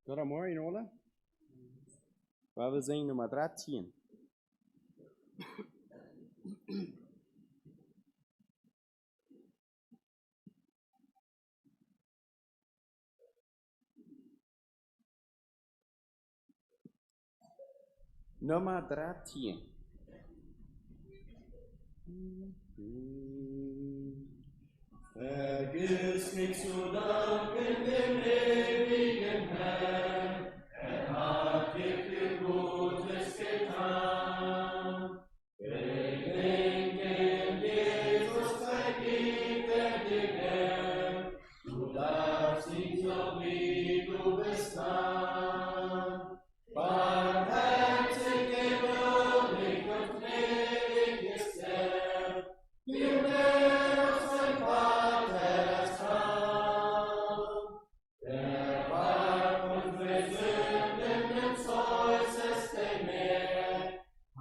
Goedemorgen in orde. Waar we zijn nummer 13. Nummer 13. Vergiss nicht zu danken dem ewigen Herrn, hat dir viel Gutes getan. Gedenke Jesus, vergibt dir gern, du darfst ihn so wie du bist da. Barmherzig, geduldig und gnädig ist er, viel mehr als sein Vater es kann. Der warf unsere Sünden ins äußerste Meer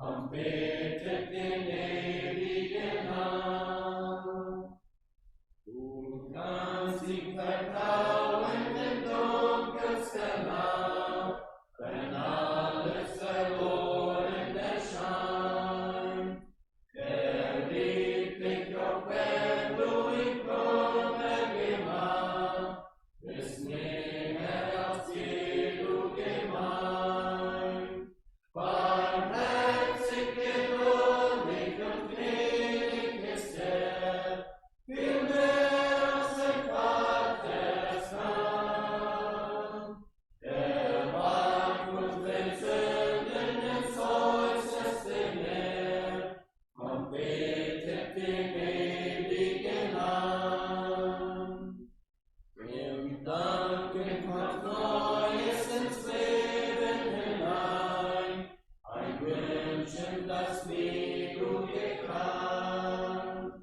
und betet den ewigen an. Du kannst ihm vertrauen im dunkelsten Nacht, wenn alles verloren erscheint. Er liebt dich, auch wenn du ihn Kummer gemacht, bist näher als je du gemeint. Barmherzig, geduldig und gnädig ist er, viel mehr als sein Vater es kann. Er warf unsere Sünden ins äußerste Meer und betet den ewigen an. Im Danken kommt Neues ins Leben hinein, ein Wünschen, das nie du gekannt.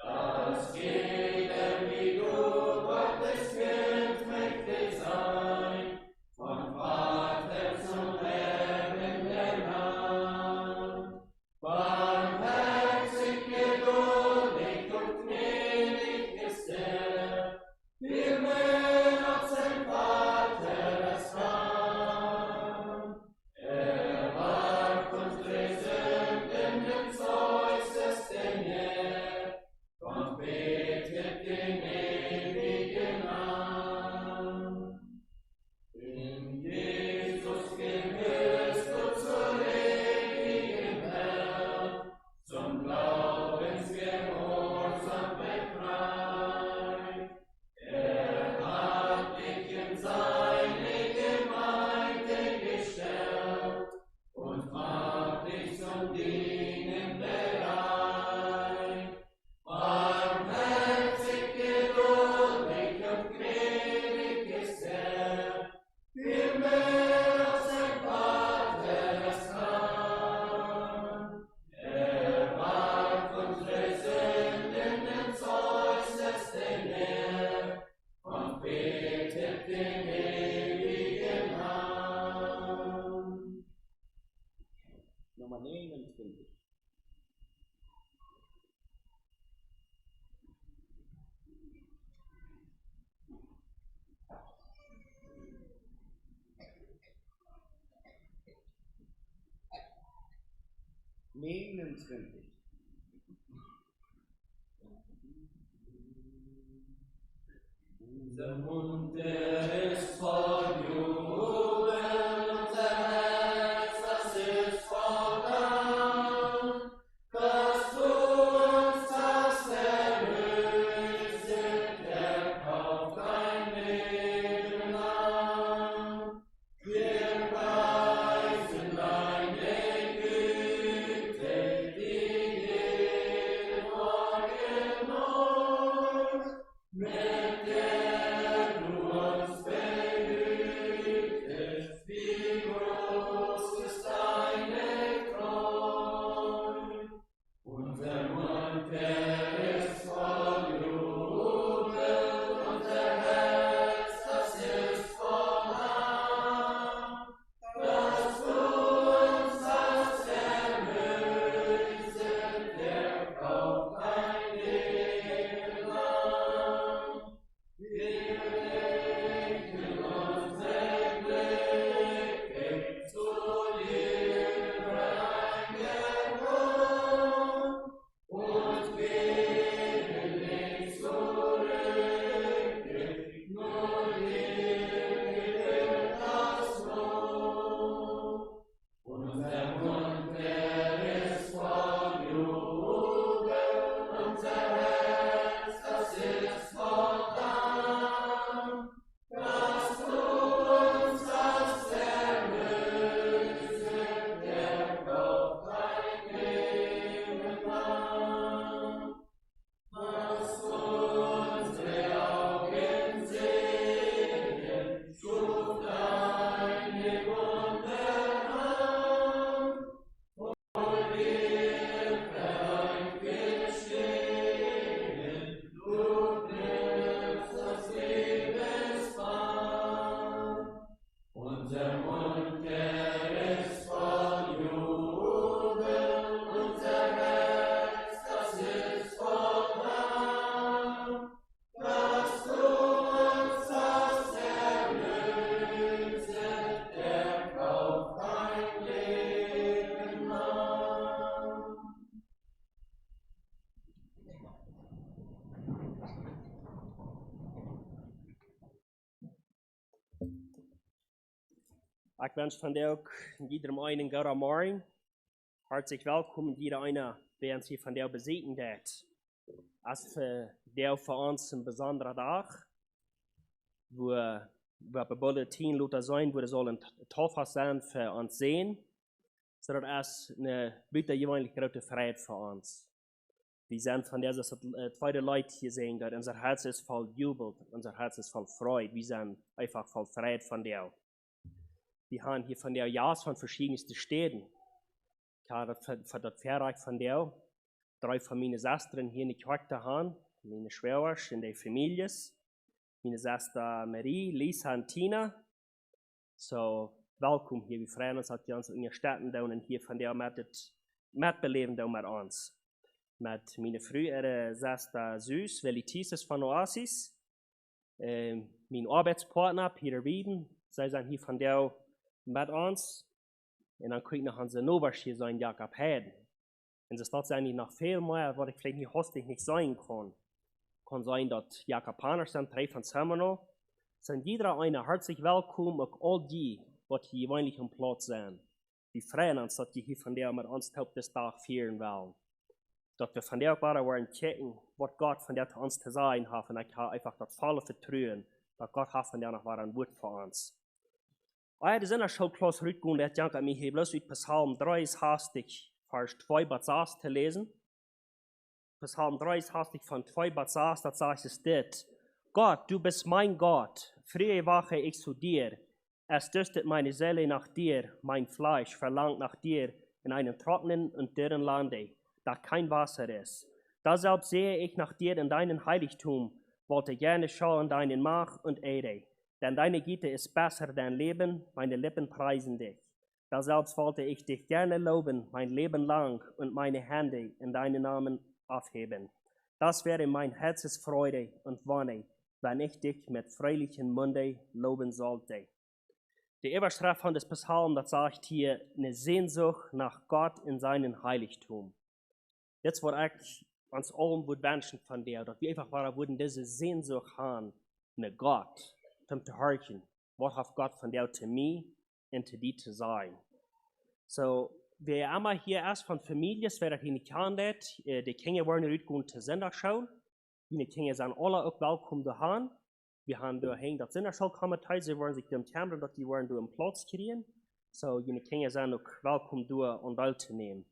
Dass jeder wie du Gottes Kind möchte sein, von Vater zum Erben lernt. Barmherzig, geduldig und gnädig ist er, viel mehr als sein Vater es kann. Er warf unsere Sünden ins äußerste Meer und betet den ewigen an. In Jesus gehörst du zur ewigen Welt, zum Glaubensgehorsam befreit. Er hat dich in seine Gemeinde gestellt und macht dich zum Dienen bereit. Barmherzig, geduldig und gnädig ist er, viel mehr als sein Vater es kann. Er warf unsere Sünden ins äußerste Meer und betet den ewigen an. Nummer 29. Unser Mund, der ist voll Jubel, unser Herz, das ist voll Dank, dass du uns hast erlöset, erkauft dein Leben an. Wir preisen deine Güte, die jeden Morgen neu, mit der du uns Und der ist voll Jubel, unser Herz, das ist voll Dank, dass du uns hast erlöset, erkauft dein Leben lang. Ich wünsche von dir auch jedem einen guten Morgen. Herzlich willkommen, jeder einer, der uns hier von dir besegnet hat. Es für der für uns ein besonderer Tag, wo wir bebullet 10 Luther sein, wo es soll ein Toffer sein für uns sehen, sondern es eine bitte gewöhnlich große Freiheit für uns. Wir sind von der zweite Leute hier sehen, dass unser Herz ist voll Jubel, unser Herz ist voll Freude. Wir sind einfach voll Freiheit von dir. Wir haben hier von der Jahres von verschiedensten Städten. Ich habe für das Verreich von der 3 von meinen Schwestern hier in die Kirche haben, meine Schwester in der Familie, meine Schwester Marie, Lisa und Tina. So, willkommen hier. Wir freuen uns, dass wir uns in den Städten da und hier von der mitbeleben da mit uns. Mit meiner früheren Schwester Süß, Velitis von Oasis, mein Arbeitspartner Peter Wieden, sie sind hier von der mit uns. Und dann kriegt noch unser Novas hier sein Jakob Heden. Und das ist eigentlich noch viel mehr, was ich vielleicht nicht hostig nicht sagen kann. Kann sein, dass Jakobaner sind, 3 von Semino, sind jeder einer herzlich willkommen, auch all die, die hier eigentlich am Platz sind. Wir freuen uns, dass die hier von der mit uns das Tag feiern wollen. Dass wir von der Bar wollen checken, was Gott von der zu uns zu sagen hat. Und ich habe einfach das volle Vertrauen, dass Gott hat von der noch ein Wort für uns. Das ist schon klar rückgehen, dass ich mich hier bloß mit Psalm 3 hastig, Vers 2 bis 6 zu lesen. Psalm 3 hastig von 2 bis 6, da sagt es das. Gott, du bist mein Gott, früh wache ich zu dir. Es dürstet meine Seele nach dir, mein Fleisch verlangt nach dir in einem trockenen und dürren Lande, da kein Wasser ist. Da selbst sehe ich nach dir in deinem Heiligtum, wollte gerne schauen deinen Macht und Ehre. Denn deine Güte ist besser dein Leben, meine Lippen preisen dich. Da selbst wollte ich dich gerne loben, mein Leben lang, und meine Hände in deinen Namen aufheben. Das wäre mein Herzensfreude und Wonne, wenn ich dich mit fröhlichem Munde loben sollte. Die Überschrift von des Psalms, das sagt hier, eine Sehnsucht nach Gott in seinem Heiligtum. Jetzt wollte ich uns allen wünschen von dir, dass wir einfach würden diese Sehnsucht haben, nach Gott, um zu hören, was hat Gott von dir zu mir und zu dir zu sein. So, wir haben hier erst von Familien, wer hier nicht kennt, die Kinder wollen rübergehen zur Sonderschule. Die Kinder sind alle auch willkommen daheim. Wir haben da hängen das Sonderschulkomitee, sie wollen sich dem Termin, dass die wollen da einen Platz kriegen. So, die Kinder sind auch willkommen da und teilzunehmen.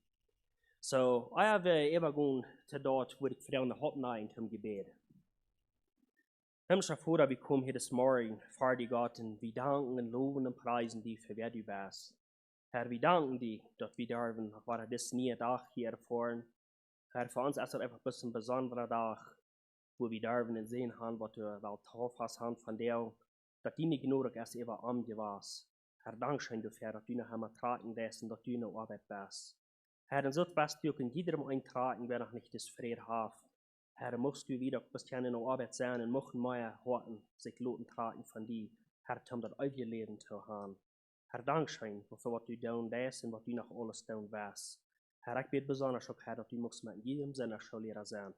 So, ich habe übergehen zu dort, wo die Frauen Hauptnein zum Gebet. Himmlischer Vater, wir kommen hier das Morgen vor die Gott und wir danken und loben und preisen dich für wer du bist. Herr, wir danken dir, dass wir dürfen, war das nie Tag hier erfahren. Herr, für uns ist es einfach ein bisschen ein besonderer Tag, wo wir dürfen sehen haben, was du drauf hast von dir, dass die nicht genug ist, eben am dir warst. Herr, Dankeschön dafür, dass du noch einmal tragen lässt und dass du noch Arbeit bist. Herr, und so bist du in jedem eintragen, wer noch nicht das Frieden hat. Herr, musst du wieder bis in der Arbeit sein und machen mehr Horten, sich loten tragen von dir. Herr, um das eigene Leben zu haben. Herr, Dankeschön für was du tun lässt und was du noch alles tun wirst. Herr, ich bete besonders auch, Herr, dass du musst mit jedem Sinne Schullehrer sein.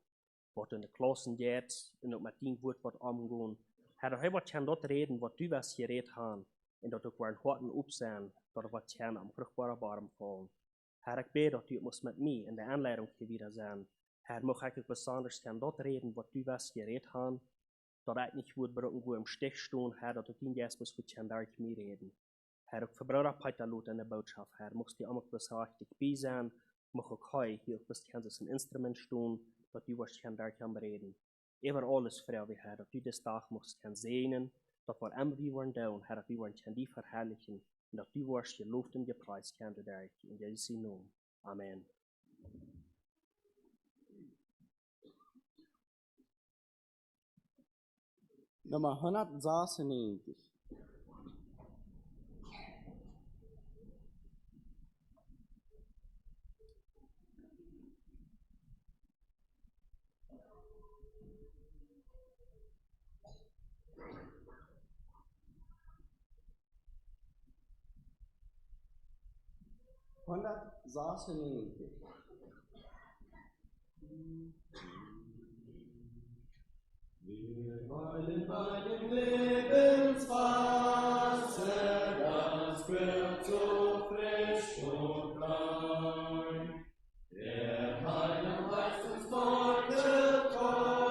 Was in der Klasse geht und auch mit dem Wort wird umgehen. Herr, dass wir kann dort reden, was du was geredet haben. Und dass du ein Horten aufsehen, dass wir kann am fruchtbaren Baum fallen. Herr, ich bete, dass du musst mit mir in der Anleitung hier wieder sein. Herr, mag ich besonders kann dort reden, was du was geredet haben, dass ich nicht würde irgendwo im Stich stehen, Herr, dass du jetzt bist, gut kann durch mir reden. Herr, ich verbrauche Peter Lot in der Botschaft, Herr, musst du immer bis richtig bei sein, mag ich heute hier bist kann ein Instrument stehen, dass du was kann durch am reden. Über alles, Frau, wie Herr, dass du das Tag musst kann sehen, dass wir immer wie wollen tun, Herr, dass wir wollen kann die verherrlichen, und dass du was gelobt und gepreist kann durch, in Jesu Namen. Amen. Nummer 196. 196. Wir wollen bei dem Lebenswasser, das wird so frisch und rein. Der Heiland heißt uns dort willkommen,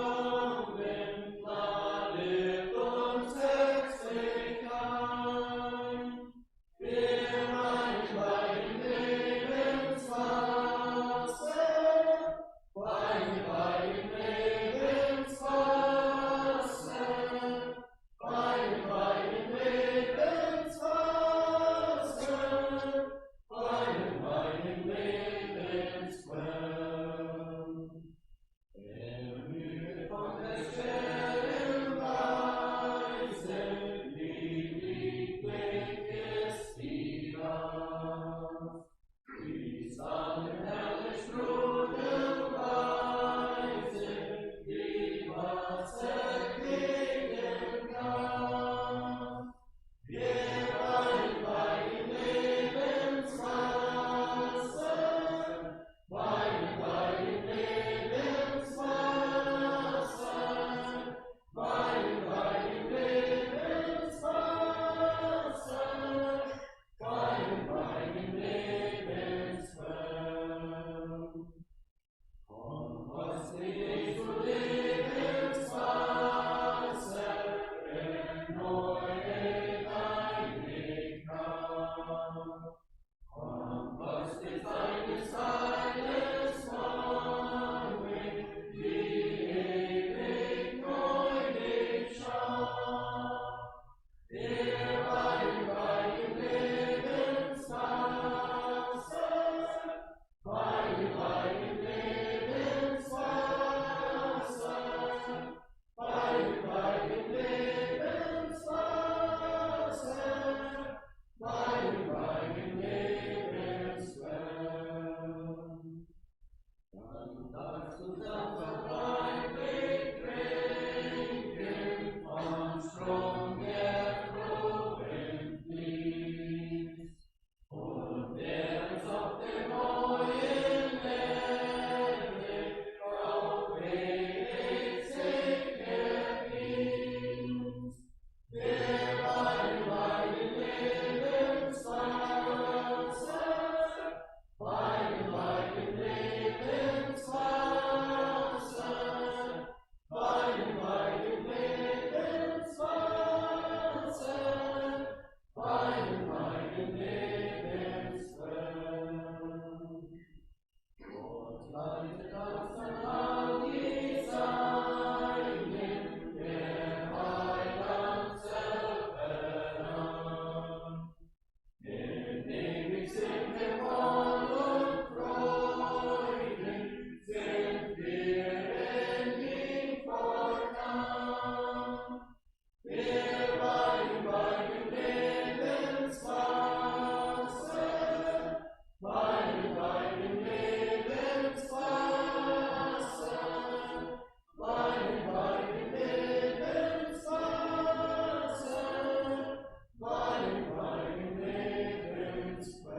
ladet uns herzlich ein. Wir weinen bei dem Lebenswasser, weinen bei dem Lebenswasser, weinen bei dem Lebenswasser, weinen bei dem Lebensquell. Ermüdet von der schweren Reise, lieblich Blick ist wieder. Die Samen herrlich sprudelweise, die Wasser gegen Gas. Wir weinen bei dem Lebenswasser, weinen bei dem Lebenswasser, weinen bei dem Lebenswasser, weinen bei dem Lebensquell. Komm, kostlich zu Lebenswasser, erneuere deine Kraft. Komm, kostlich deines Heiles Morgen, die ewig neu dich schafft. Wir weinen bei dem Lebenswasser, weinen bei dem Lebenswasser, weinen bei dem Lebenswasser, weinen bei dem Lebensquell. Dann darfst du sanft freundlich trinken vom Strom, der droben fließt, und der uns auf dem neuen Erde auf ewig sicher dienst. Wir weinen bei dem Lebenswasser, weinen bei dem Lebenswasser, weinen bei dem Lebenswasser, weinen bei dem Lebensquell. Gott leitet uns an all die Seinen, der Heiland selber an. In ewig sind wir voll und Freuden, sind wir in ihm fortan. Wir weinen bei dem Lebenswasser, weinen bei dem Lebenswasser, weinen bei dem Lebenswasser, weinen bei dem Lebensquell.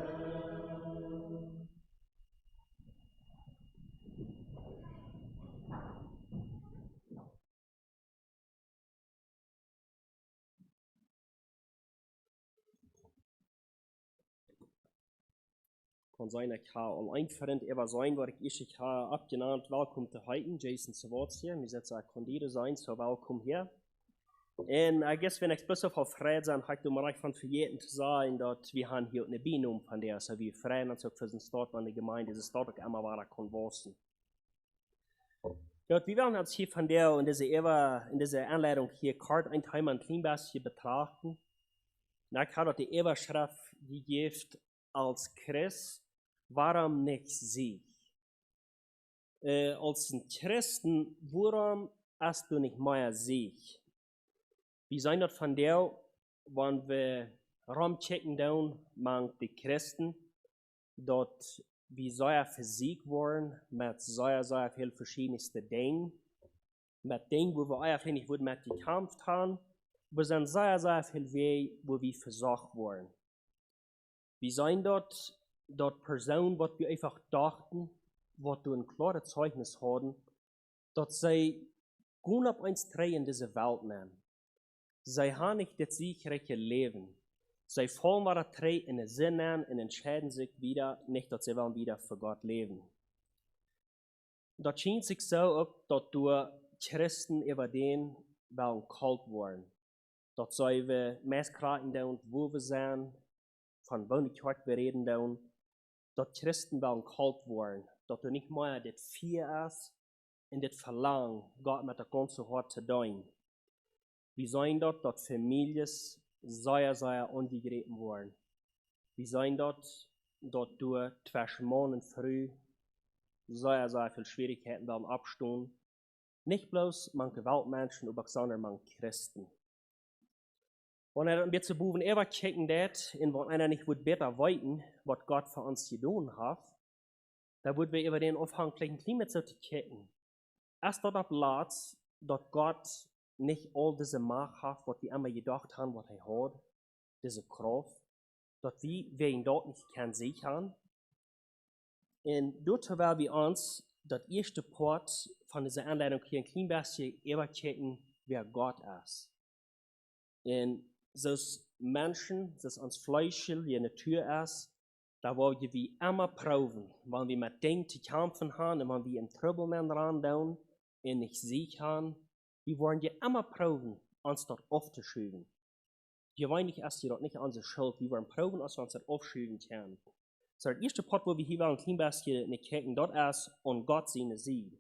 Kan zijn ik ga al eindverend even zijn waar ik ga abgenannt. Welkom te heiten, Jason Sawarts hier. Wir setzen kondieren sein, so welkom hier. En ik guess wenn ik best auf Fred zijn, ga ik du maar van vergeten te zijn dat we gaan hier eine Biene von der, so wie Fred und so für den Start an die Gemeinde, das dort auch immer war konversen. Ja, wir werden uns hier von der in dieser Anleitung hier kart ein Teil ein klein bisschen betrachten. Und ich habe die Überschrift gegeben als Christ, warum nicht sie? Als ein Christen, warum hast du nicht mehr sie? Wir sind dort von der, wenn wir rumchecken down, mang die Christen, dort wie sehr Physik waren, mit sehr viel verschiedenste Dinge, mit Dingen, wo wir eigentlich nicht mit gekämpft haben, wir sind sehr viel Wege, wo wir versorgt wurden. Wir sind dort dort Person, was wir einfach dachten, was du ein klares Zeugnis hatten, dass sie gut auf uns drei in diese Welt nehmen. Sie haben nicht das siegreiche Leben. Sie fallen mal drei in den Sinn an und entscheiden sich wieder, nicht, dass sie wollen wieder für Gott leben. Das scheint sich so auch, dass du Christen über den wollen kalt worden. Dat zij we mes kraken doen, wo we zijn, van wonigheid bereden doen, dat Christen wel kalt worden, dat er niet meer dit vier is en dit verlangen, Gott met de ganze hart te doen. Wie zijn dat families sehr angegriffen worden. Wie zijn dat du 2 Monaten früh sehr viel Schwierigkeiten werden abstehen. Nicht bloß manche Weltmenschen, aber sondern manche Christen. Wenn er ein bisschen boven ever checken dat, und wenn einer nicht besser weiten, was Gott für uns getan hat, da würden wir über den aufhänglichen Klima zu checken. Erst dort auf Platz, dass Gott nicht all diese Macht hat, was wir immer gedacht haben, was er hat, diese Kraft, dass wir ihn dort nicht sichern. Und dort werden wir uns das erste Part von dieser Anleitung hier ein klein bisschen überchecken, wer Gott ist. Und so Menschen, das uns Fleisch, wie eine Tür ist, da wollen wir immer proben, wenn wir mit Dingen zu kämpfen haben, und wenn wir in Trouble ran und nicht Sieg haben, wir wollen ja immer proben, uns dort aufzuschieben. Wir wollen nicht erst dort nicht unsere Schuld, wir wollen proben, dass wir uns dort aufschieben können. So, der erste Part, wo wir hier ein klein bisschen nicht checken, dort ist, und Gott seine Sieg.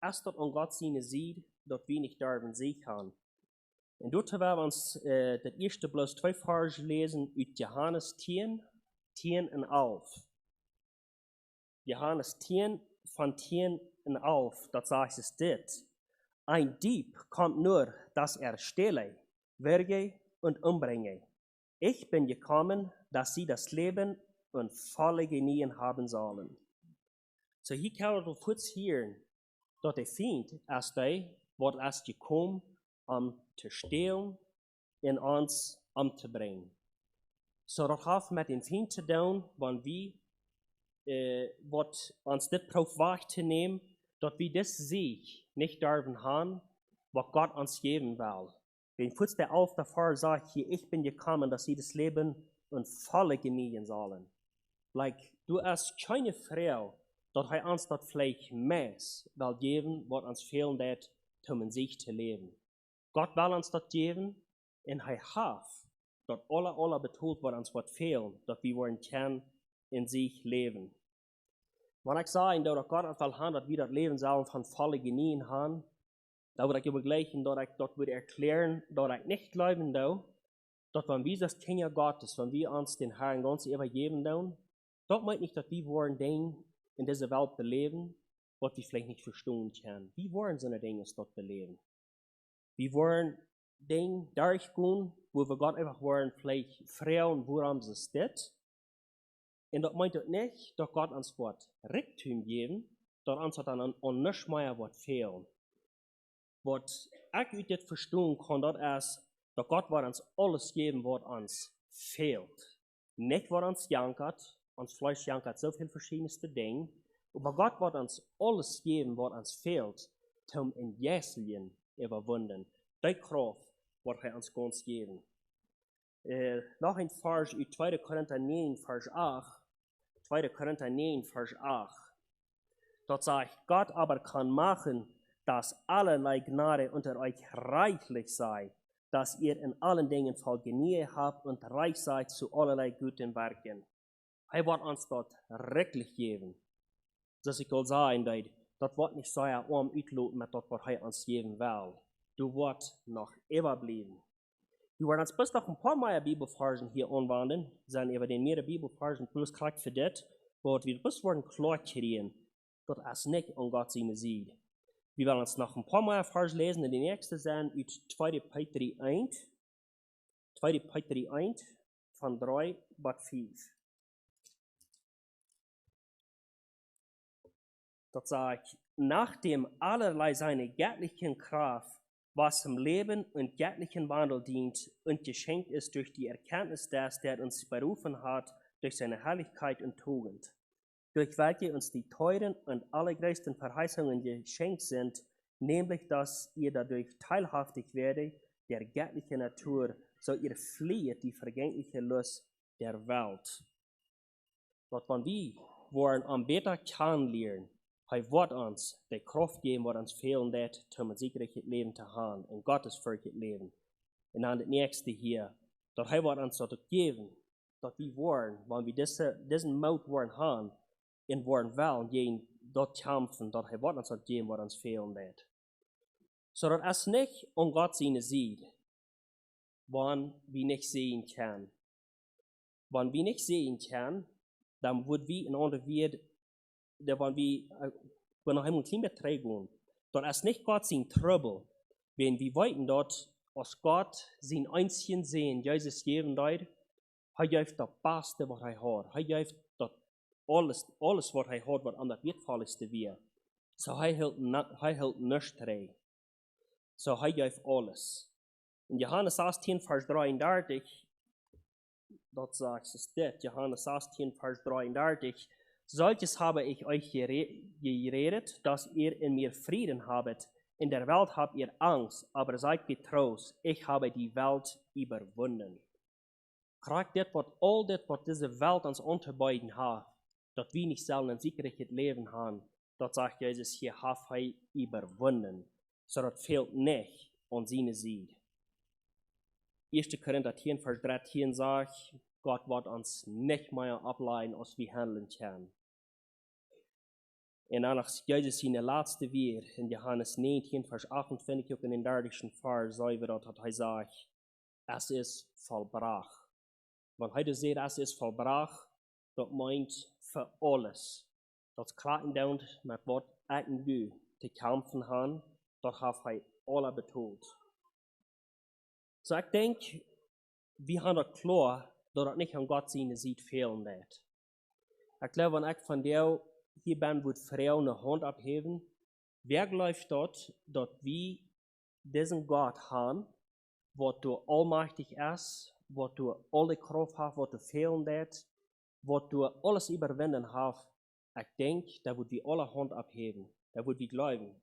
Erst dort, und Gott seine Sieg, dort wir nicht darüber Sieg haben. Und dort werden wir uns das erste bloß 2 Verse lesen aus Johannes 10, 10 und 11. Johannes 10, von 10 und 11, das sagt es dit. Ein Dieb kommt nur, dass er stehle, werge und umbringe. Ich bin gekommen, dass sie das Leben und volle Genien haben sollen. So hier kann man kurz hören, dass der Feind erst wird erst gekommen, zu stehlen und uns umzubringen. So, das hat mit dem Feind zu tun, wenn wir uns das drauf wahrzunehmen, dass wir das Sieg nicht dürfen haben, was Gott uns geben will. Wenn kurz der auf davor sagt, hier, ich bin gekommen, dass sie das Leben und volle genießen sollen. Like, du hast keine Frau, dass er uns das vielleicht mehr will geben, was uns fehlen wird, um in sich zu leben. Gott will uns das geben, und er hat das alle betont, was uns was fehlt, dass wir wollen können in sich leben. Wenn ich sage, dass Gott uns will haben, dass wir das Leben sollen von volle genießen haben, da würde ich übergleichen, dass ich das würde erklären, dass ich nicht glauben darf, dass wenn wir das Kinder Gottes, wenn wir uns den Herrn ganz übergeben tun, das meint nicht, dass wir wollen Dinge in dieser Welt beleben, was wir vielleicht nicht verstehen können. Wir wollen so eine Dinge dort beleben. Wir wollen Dinge durchgehen, wo wir Gott einfach wollen, vielleicht fragen, woran es steht. Und das meint nicht, dass Gott uns was Reichtum geben, dass uns dann an nichts mehr was fehlen. Was ich das verstehen kann, das ist, dass Gott uns alles geben, was uns fehlt. Nicht, was uns jankert. Uns Fleisch jankert so viele verschiedenste Dinge. Aber Gott wird uns alles geben, was uns fehlt, um in Jesulien überwinden. Die Kraft wird er uns ganz geben. Noch ein Vers aus 2. Korinther 9, Vers 8. 2. Korinther 9, Vers 8. Dort sagt, Gott aber kann machen, dass allerlei Gnade unter euch reichlich sei, dass ihr in allen Dingen voll Genüge habt und reich seid zu allerlei guten Werken. Er wird uns dort reichlich geben. Das ich will sagen, das wird nicht so arm uitloten mit das, was er uns geben will. Du wirst noch überbleiben. Wir werden uns bis noch ein paar mehr Bibelversen hier anwenden, sind über den mehreren Bibelversen bloß gleich für das, wo wir bis werden klar kriegen, dass es nicht an Gott seine Sieg. Wir werden uns noch ein paar mehr Verse lesen, und die nächste sind aus 2. Petrus 1, 2. Petrus 1, von 3 bis 5. Dort sagt, nachdem allerlei seine göttlichen Kraft, was im Leben und göttlichen Wandel dient und geschenkt ist durch die Erkenntnis des, der uns berufen hat, durch seine Herrlichkeit und Tugend, durch welche uns die teuren und allergrößten Verheißungen geschenkt sind, nämlich, dass ihr dadurch teilhaftig werdet der göttlichen Natur, so ihr flieht die vergängliche Lust der Welt. Dort wenn wir wollen am beter kennenlernen, hij wird uns die Kraft geben, was uns fehlen wird, um ein siegreiches Leben zu haben, ein gottesfürchtiges Leben. Und dann das nächste hier, dass hij wird uns das geben, dass wir wollen, wenn wir diesen Mut wollen haben, und wollen wollen gegen dort kämpfen, dass hij wird uns das geben, was uns fehlen wird. So dass es nicht um Gott seine sieht, wenn wir nicht sehen können. Wenn wir nicht sehen können, dann wird wir in andere Welt, wenn wir noch einmal klein beträgen, dann ist nicht Gott sein Trouble, wenn wir weiten dort, als Gott sein einzigen Sehen, Jesus geben dort, er gibt das Beste, was er hat. Er gibt alles, was er hat, was am das wertvollste wäre. So er hält nichts dran. So er gibt alles. In Johannes 16, Vers 33, dort sagt es das, Johannes 16, Vers 33, solches habe ich euch geredet, dass ihr in mir Frieden habet. In der Welt habt ihr Angst, aber seid getrost, ich habe die Welt überwunden. Kriegt das, was diese Welt uns unterbeiden hat, dass wir nicht selber ein siegreiches Leben haben, dort sagt Jesus hier, hat er überwunden. So das fehlt nicht an seine Sieg. 1. Korinther 10, Vers 13 sagt, Gott wird uns nicht mehr ableiten, als wir handeln können. Und dann Jesus seine letzte Wort in Johannes 19, Vers 28, auch in den 30. Vers, sagt er sagt, es ist vollbracht. Wenn heute seht, es ist vollbracht, das meint für alles. Das kraken down mit was ich zu kämpfen haben, das hat er alle betont. So ich denke, wir haben das klar, dass das nicht an Gott seine Sicht fehlen wird. Ich glaube, wenn ich von der hier bin, wird Frau eine Hand abheben, wer glaubt dort, dass wir diesen Gott haben, was du allmächtig ist, was du alle Kraft hast, was du fehlen wird, was du alles überwinden hast. Ich denke, da wird wir alle Hand abheben. Da wird wir glauben,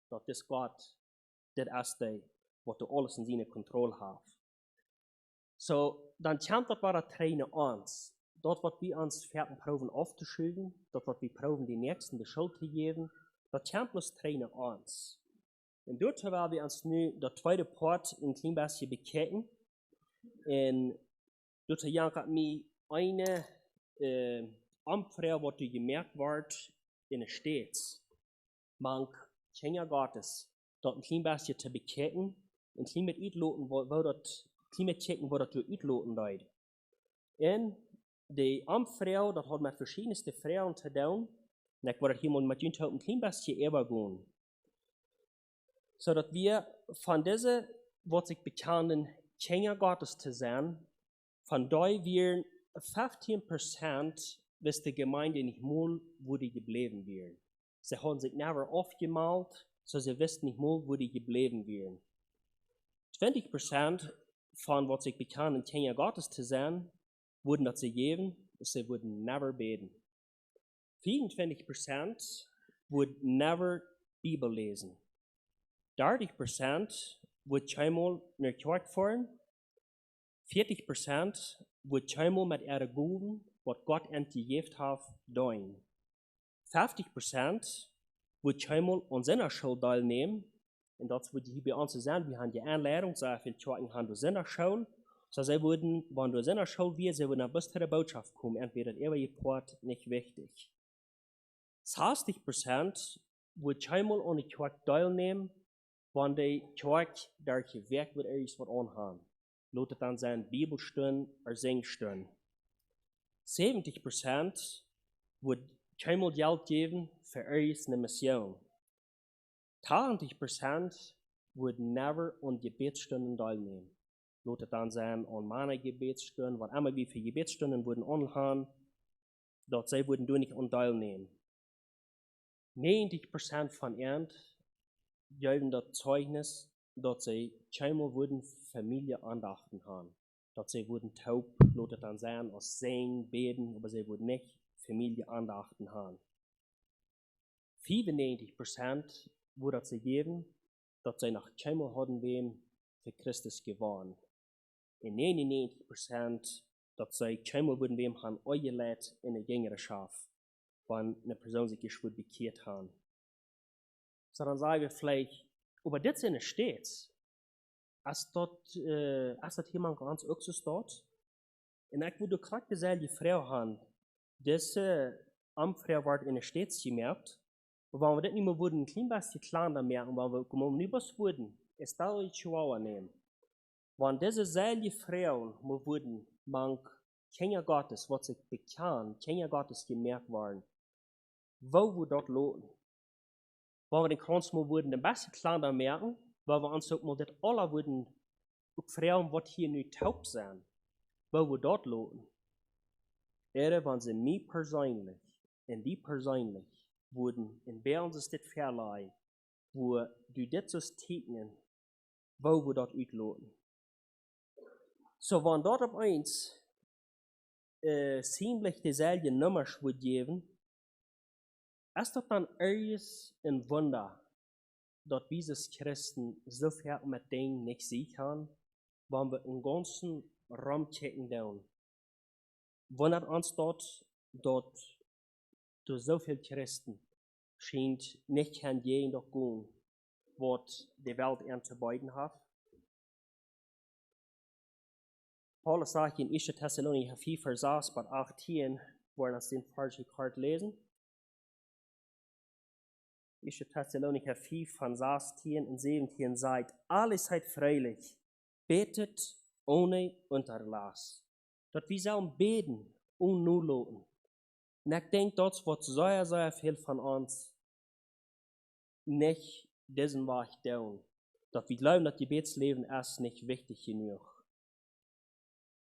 dass das Gott, das ist der, was du alles in seiner Kontrolle hast. So, dann kommt das bei Tränen uns. Dort wird wir uns fertig proben aufzuschieben, dort wird wir proben, die Nächsten die Schuld zu geben. Das kommt bloß Tränen uns. Und dort werden wir uns nun der zweite Part ein klein bisschen bekennen. Und dort hat mir eine Amtsfrau, was du gemerkt wird, in der Stadt. Man Kinder Gottes, dort ein klein bisschen zu bekennen, ein klein mit Idloten, wo dort, klein mit checken, wo dort Idloten leid. Und die Amtsfrau, das hat mit verschiedensten Frauen zu tun, und ich wollte hier mal mit ihnen ein klein bisschen übergehen. So dass wir von dieser, was sich bekannten Kinder Gottes zu sein, von da wir 15% bis die Gemeinde nicht mal, wo die geblieben wären. Sie haben sich never aufgemalt, so sie wissen nicht mal, wo die geblieben wären. 20% von was sich bekannten Kinder Gottes zu sein, würden das sie geben, sie würden never beten. 24% würden never Bibel lesen. 30% würden keinmal nach Kirche fahren. 40% würden keinmal mit ihrer Gaben, was Gott ihnen gegeben hat, tun. 50% würden keinmal an seiner Schule teilnehmen. Und das würde hier bei uns sein, wir haben die Einladung, so viele Kirchen haben durch seiner Schule. So sie würden, wenn du seiner Schule wirst, sie würden bis zu der Botschaft kommen, entweder der Report nicht wichtig. 60% würden keinmal an die Kirche teilnehmen, wenn die Kirche durch Werk wird was anhaben. Lautet dann sein Bibelstunden oder Singstunden. 70% wird keinmal Geld geben für eine Mission. 20% wird never an Gebetsstunden teilnehmen. Lautet dann sein an meine Gebetsstunden, was immer wie viele Gebetsstunden würden anhaben, dort sie würden du nicht an teilnehmen. 90% von ihnen geben das Zeugnis, dass sie keinmal würden Familieandachten haben. dass sie wurden taub, lotet dann sein, aus Singen, beten, aber sie wurden nicht Familie-Andachten haben. 95% wurde sie geben, dass sie nach keinmal hatten wem für Christus geworden. Und 99%, dass sie keinmal wurden wem haben euer Leid in der Jüngerschaft, wenn eine Person sich geschwurt bekehrt haben. So dann sagen wir vielleicht, aber das in der Stadt, als das jemand ganz auch so steht, und ich würde gerade dieselbe Frau haben, diese Amtfrau wird in der Stadt gemerkt, und wenn wir das nicht mehr würden, ein klein bisschen kleiner merken, wenn wir nicht was würden, es da die Chihuahua nehmen. Wenn diese selbe Frauen, wir würden, man Kinder Gottes, was sich bekannt, Kinder Gottes gemerkt waren, wo wir dort lohnen. Wenn wir den Kranz mal würden, den besten kleiner merken, weil wir uns auch mal das alle würden, auch Frauen, was hier nicht taub sind, wo wir dort lohnen. Wenn sie mir persönlich, und die persönlich, würden, in bei uns ist das Verleih, wo du das so tegnen, wo wir dort utloten. So, wenn dort auf eins ziemlich dieselbe Nummer wird geben, ist das dann erstes ein Wunder, dass dieses Christen so viel mit Dingen nicht sehen kann, wenn wir im ganzen Raum checken down. Wundert uns dort durch so viele Christen scheint nicht kann jeden doch gehen, was die Welt anzubieten hat. Paulus sagt in 1. Thessalonicher 4, Vers 6 bis 18, wo wir uns den falschen Kart lesen. 1. Thessalonicher 4, von 16 und 17 sagt, alles seid freilich, betet ohne Unterlass. Dass wir sollen beten und nur loten. Und ich denke, das wird sehr viel von uns nicht diesen Weg tun. Dass wir glauben, dass Gebetsleben ist nicht wichtig genug.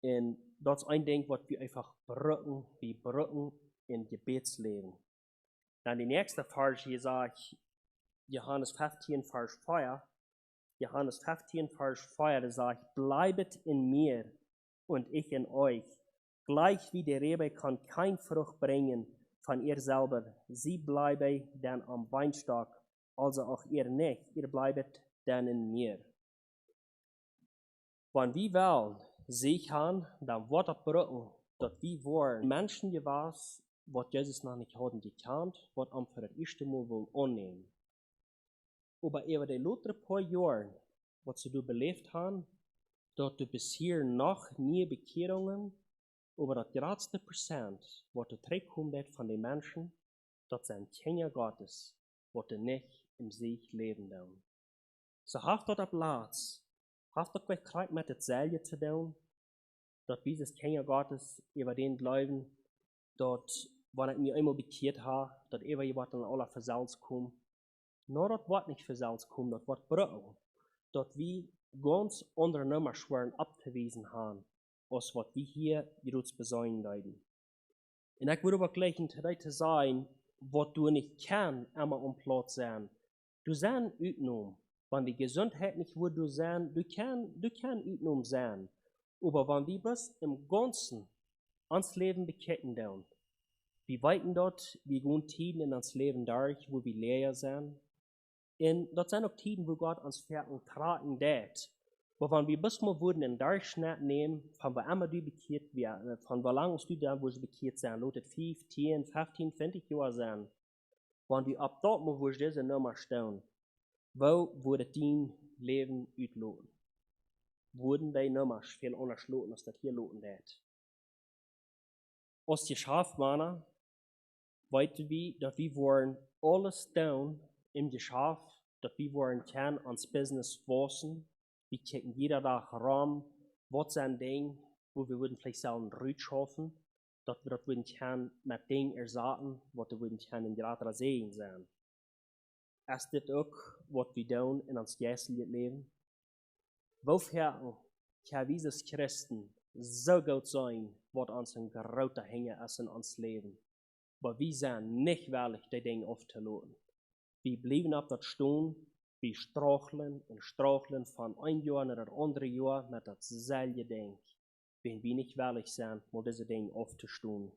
Und das ist ein Ding, was wir einfach brücken in Gebetsleben. Dann die nächste Vers hier sagt, Johannes 15, Vers 4. Johannes 15, Vers 4, da sagt, bleibet in mir und ich in euch. Gleich wie die Rebe kann kein Frucht bringen von ihr selber. Sie bleibe dann am Weinstock, also auch ihr nicht. Ihr bleibet dann in mir. Wenn wir wollen, sichern, dann wird das brücken, dass wir wollen Menschen gewahr, was Jesus noch nicht hatten gekannt, was am für das erste Mal wollen annehmen. Aber über die letzten paar Jahre, was du belebt hast, dass du bisher noch nie Bekehrungen, aber das größte Prozent, was du zurückkommt von den Menschen, das sind Kinder Gottes, was du nicht im Sieg leben wollen. So haft dort Platz, haft dort gleich mit dasselbe zu tun, dass dieses Kinder Gottes über den Glauben, dass, wenn ich mir einmal bekehrt habe, dass über jemand dann alle versalzt kommt. Nur das wird nicht versalzt kommen, das wird brücken. Dass wir ganz andere Nummer schweren abgewiesen haben, als was wir hier Jerusalem besäumen leiden. Und ich würde aber gleich in der Zeit sagen, was du nicht kannst, immer am Platz sein. Du sein utnom, wenn die Gesundheit nicht wo du sein, du kann utnom sein. Aber wenn wir bloß im Ganzen ans Leben beketten down, wir weiten dort, wir gehen Tiden in uns Leben durch, wo wir leer sind. Und dort sind auch Tiden, wo Gott uns Ferken tragen tät. Aber wenn wir bis mal würden einen Durchschnitt nehmen, von wo immer du bekehrt wirst, von wo lange du da, wo sie bekehrt sind, lotet 5, 10, 15, 20 Jahre sein. Wenn wir ab dort mal, wo diese Nummer stehen, wo würde dein Leben utloten? Wurden die Nummer viel anders loten, als das hier loten tät. Als die Schafmänner, weiten wir, dass wir wollen alles tun im Geschäft, dass wir wollen kann ans Business waschen. Wir checken jeder Tag rum, was sind Dinge, wo wir würden vielleicht selber Rüt schaffen, dass wir das würden kann mit Dingen ersatten, was wir würden kann in grader Segen sein. Ist das auch, was wir tun in uns geistlichen Leben? Wofür kann dieses Christen so gut sein, was uns ein großer Hänger ist in uns Leben? Aber wir sind nicht willig, die Dinge aufzuladen. Wir bleiben auf das stehen, wir straucheln und straucheln von ein Jahr nach das andere Jahr mit dasselbe Ding. wenn wir nicht willig sind, mal diese Dinge aufzustehen.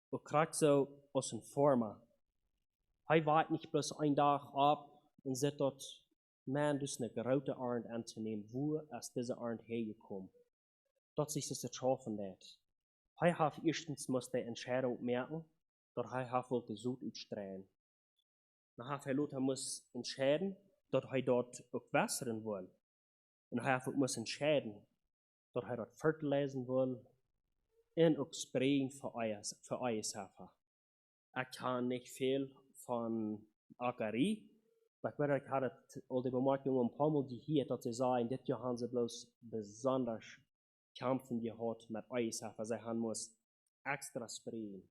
Und gerade so aus dem Former. Er wartet nicht bloß einen Tag ab und sagt dort, man, das ist eine große Arend anzunehmen, wo ist diese Arend hergekommen? Dort sich das getroffen hat. Er hat erstens muss die Entscheidung merken, dass er wollte die Sud utstrahlen. Dann hat er muss entscheiden, dass er dort auch wässern will. Und er muss entscheiden, dass er dort fertilizen will und auch sprayen für Eishafer. Er kann nicht viel von Ackerie, aber ich hatte all die Bemerkungen ein paar Mal gehört, dass sie sagen, das Jahr haben sie bloß besonders kämpfen gehabt mit Eishafer. Sie haben muss extra sprayen.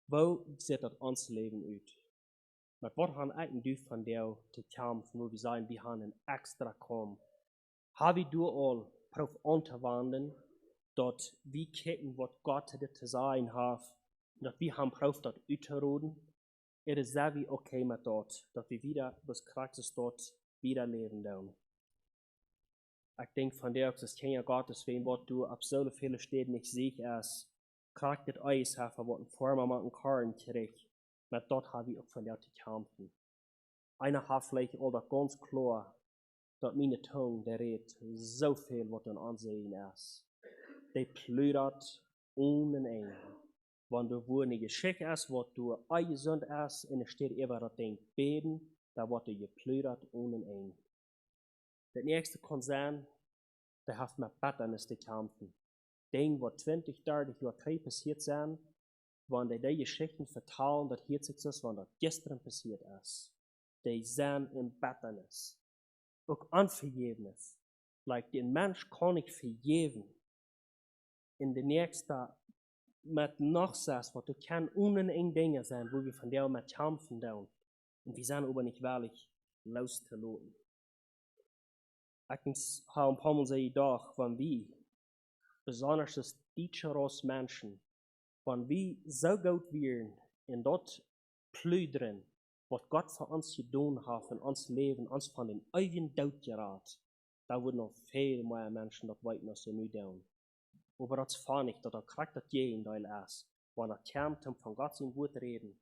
Wo sieht das ons Leben aus? Maar wat gaan eigenlijk doen van jou te kämpfen, wo wir sagen, wir haben ein extra kommen? Habe du all prof an te wenden, dat wir kijken wat Gott dit te zijn heeft, dat wir haben prof dat uit te roden? Is sehr wie okay mit dort, dass wir wieder das Christus dort wieder leben doen. Ich denke von der, das Kinder Gottes, wenn was du ab so viele Städten nicht siehst, als kriegt das Eis haben, was ein Former mit einem Karren kriegt. Maar dat habe ich auch von der zu kämpfen. Einer hat vielleicht auch das ganz klar, dass meine Zunge, der redet so viel, was ein Ansehen ist. Die plüdert ohne Ende. Wenn du wo nicht geschickt ist, was du eingesund ist, und es steht immer das Ding beten, da wird du geplüdert ohne Ende. Der nächste Konzern, der hat mit Bitternis zu kämpfen. Dinge, was 20, 30 Jahre passiert sind, wenn die Geschichten vertellen, dass hier sich das, was gestern passiert ist, die sind in Bitternis. Auch Unvergebnis. Like, den Mensch kann ich vergeben. In der nächsten, mit Nachsatz, was du kannst unendlich Dinge sein, wo wir von der mit kämpfen tun. Und wir sind aber nicht wirklich loszulassen. Ich habe ein paar Mal gedacht, wenn wir, besonders das deutsche Rasse Menschen, wenn wir so gut wären in dort plüdern, was Gott für uns getan hat, in uns Leben, uns von den eigenen Tod geraten, da würden noch viel mehr Menschen das weiter als sie nicht tun. Aber das fand ich, dass kriegt das Gegenteil ist. Wenn kommt, von Gott sein Wort reden,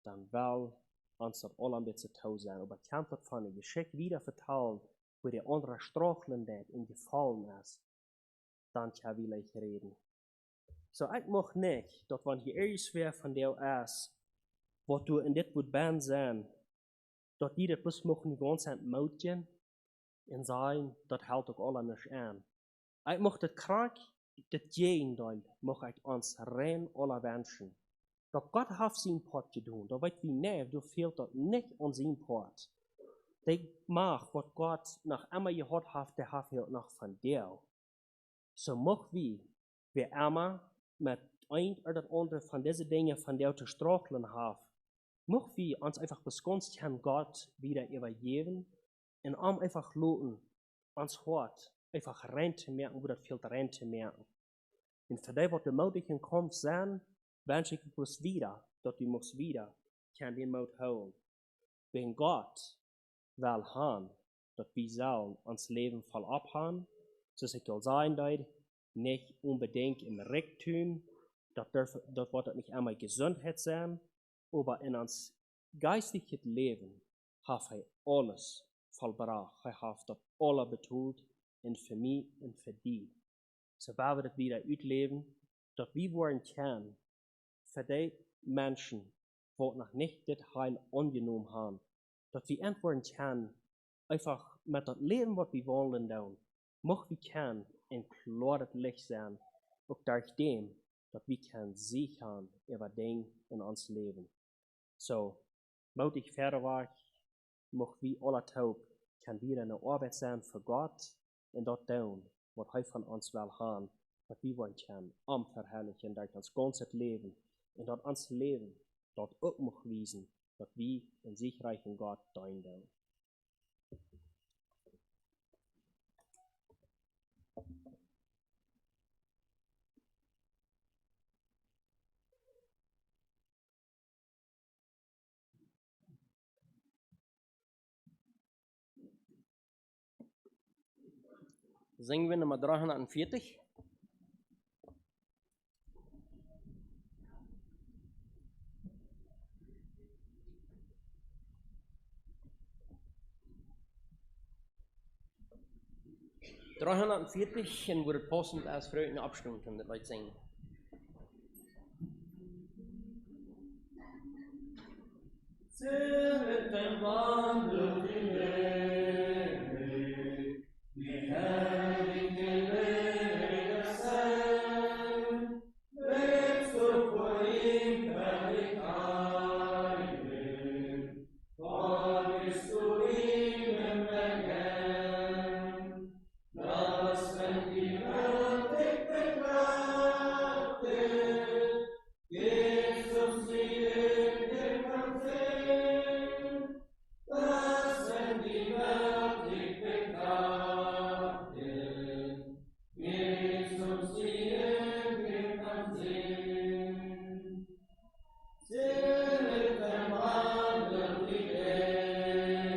dann will uns das alle ein bisschen toll sein. Aber kommt das von dem Geschick wieder vertellen, wo der andere straucheln hat und gefallen ist, dann kann wir gleich reden. So, ich mag nicht, dass wenn hier irgendwer von dir ist, was du in dit wird ben sein, dass die das bloß machen die ganze Zeit motieren und sagen, das hält auch alle nicht an. Ich mag das krank, das Gegenteil, mag ich uns rein alle wünschen. Dass Gott hat sein Part getan, da wird wie nicht, du fehlt das nicht an sein Part. Der mag, was Gott nach einmal gehört hat, der hat auch noch von dir. So mag wir immer mit ein oder andere von diesen Dingen von der zu straucheln haben, möchten wir uns einfach bis ganz an Gott wieder übergeben und einfach loten, uns Hort einfach rein zu merken, wo das fehlt rein zu merken. Und für die, was die möglichen kommt sein, wünsche ich bloß wieder, dass du musst wieder kann den Mut holen. Wenn Gott will haben, dass wir sollen uns Leben voll abhaben, so ich will sagen, nicht unbedingt im Reichtum, das wird nicht einmal Gesundheit sein, aber in uns geistiges Leben hat er alles vollbracht. Er hat das alles betont, und für mich und für die. So werden wir das wieder ausleben, dass wir wollen können, für die Menschen, die noch nicht das Heil angenommen haben, dass wir antworten können, einfach mit dem Leben, was wir wollen, tun, möchten wir können ein klares Licht sein, auch durch dem, dass wir können sichern über Dinge in uns Leben. So, möchte ich fertig war, möchten wir alle taub, kann wieder eine Arbeit sein für Gott und dort tun, was er von uns will haben, was wir wollen können, verherrlichen durch das ganze Leben und dort uns Leben, dort auch noch wiesen, dass wir in siegreichen Gott dienen. Singen wir Nummer 340. En wordt passend als vreugde afstemmen van dat laat zingen. Zet en wandel in leven, die heilige leren zijn, leefst op voor hem verlicht heilig, wat is door hem erkend, dat wenn die Welt dich betrachtet, Jesus sie in dir kann sehen, dass wenn die Welt dich betrachtet, Jesus sie in dir kann sehen. Selig dem Wandel die Ewig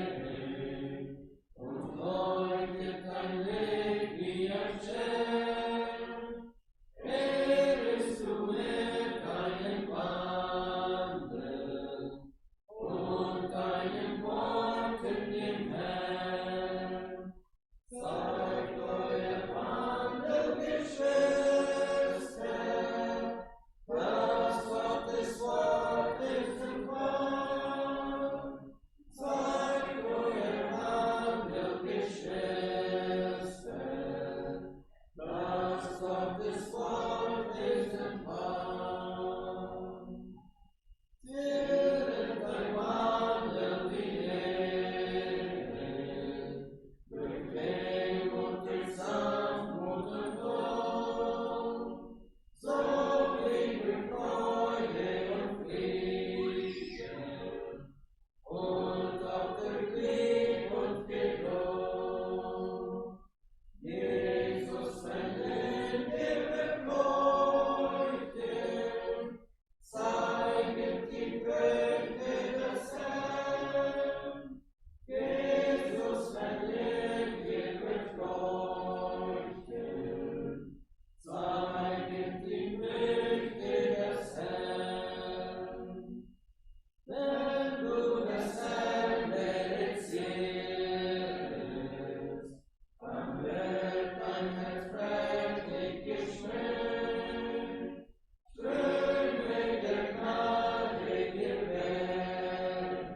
und leuchtet dein Licht wie ein Stern. Ehrest du mit deinem Wandel und deinem Worten dem Herrn. Zeigt euer Wandel, Geschwister, das Gottes Wort ist und wahr. Zeigt euer Wandel, Geschwister, das Gottes Wort ist und wahr. Selig dein Wandel die Ewig, durch Wehmut, durch Sanftmut und Tod, so bringt durch Freude und Frieden, und auch durch Lieb und Geduld. Jesus, wenn in dir wird leuchten, zeigen die Früchte des Herrn. Jesus, wenn in dir wird leuchten, zeigen die Früchte des Herrn. Wenn du des Herrn Welt siehst, dann wird dein Herz prächtig geschmückt, Ströme der Gnade dir werden,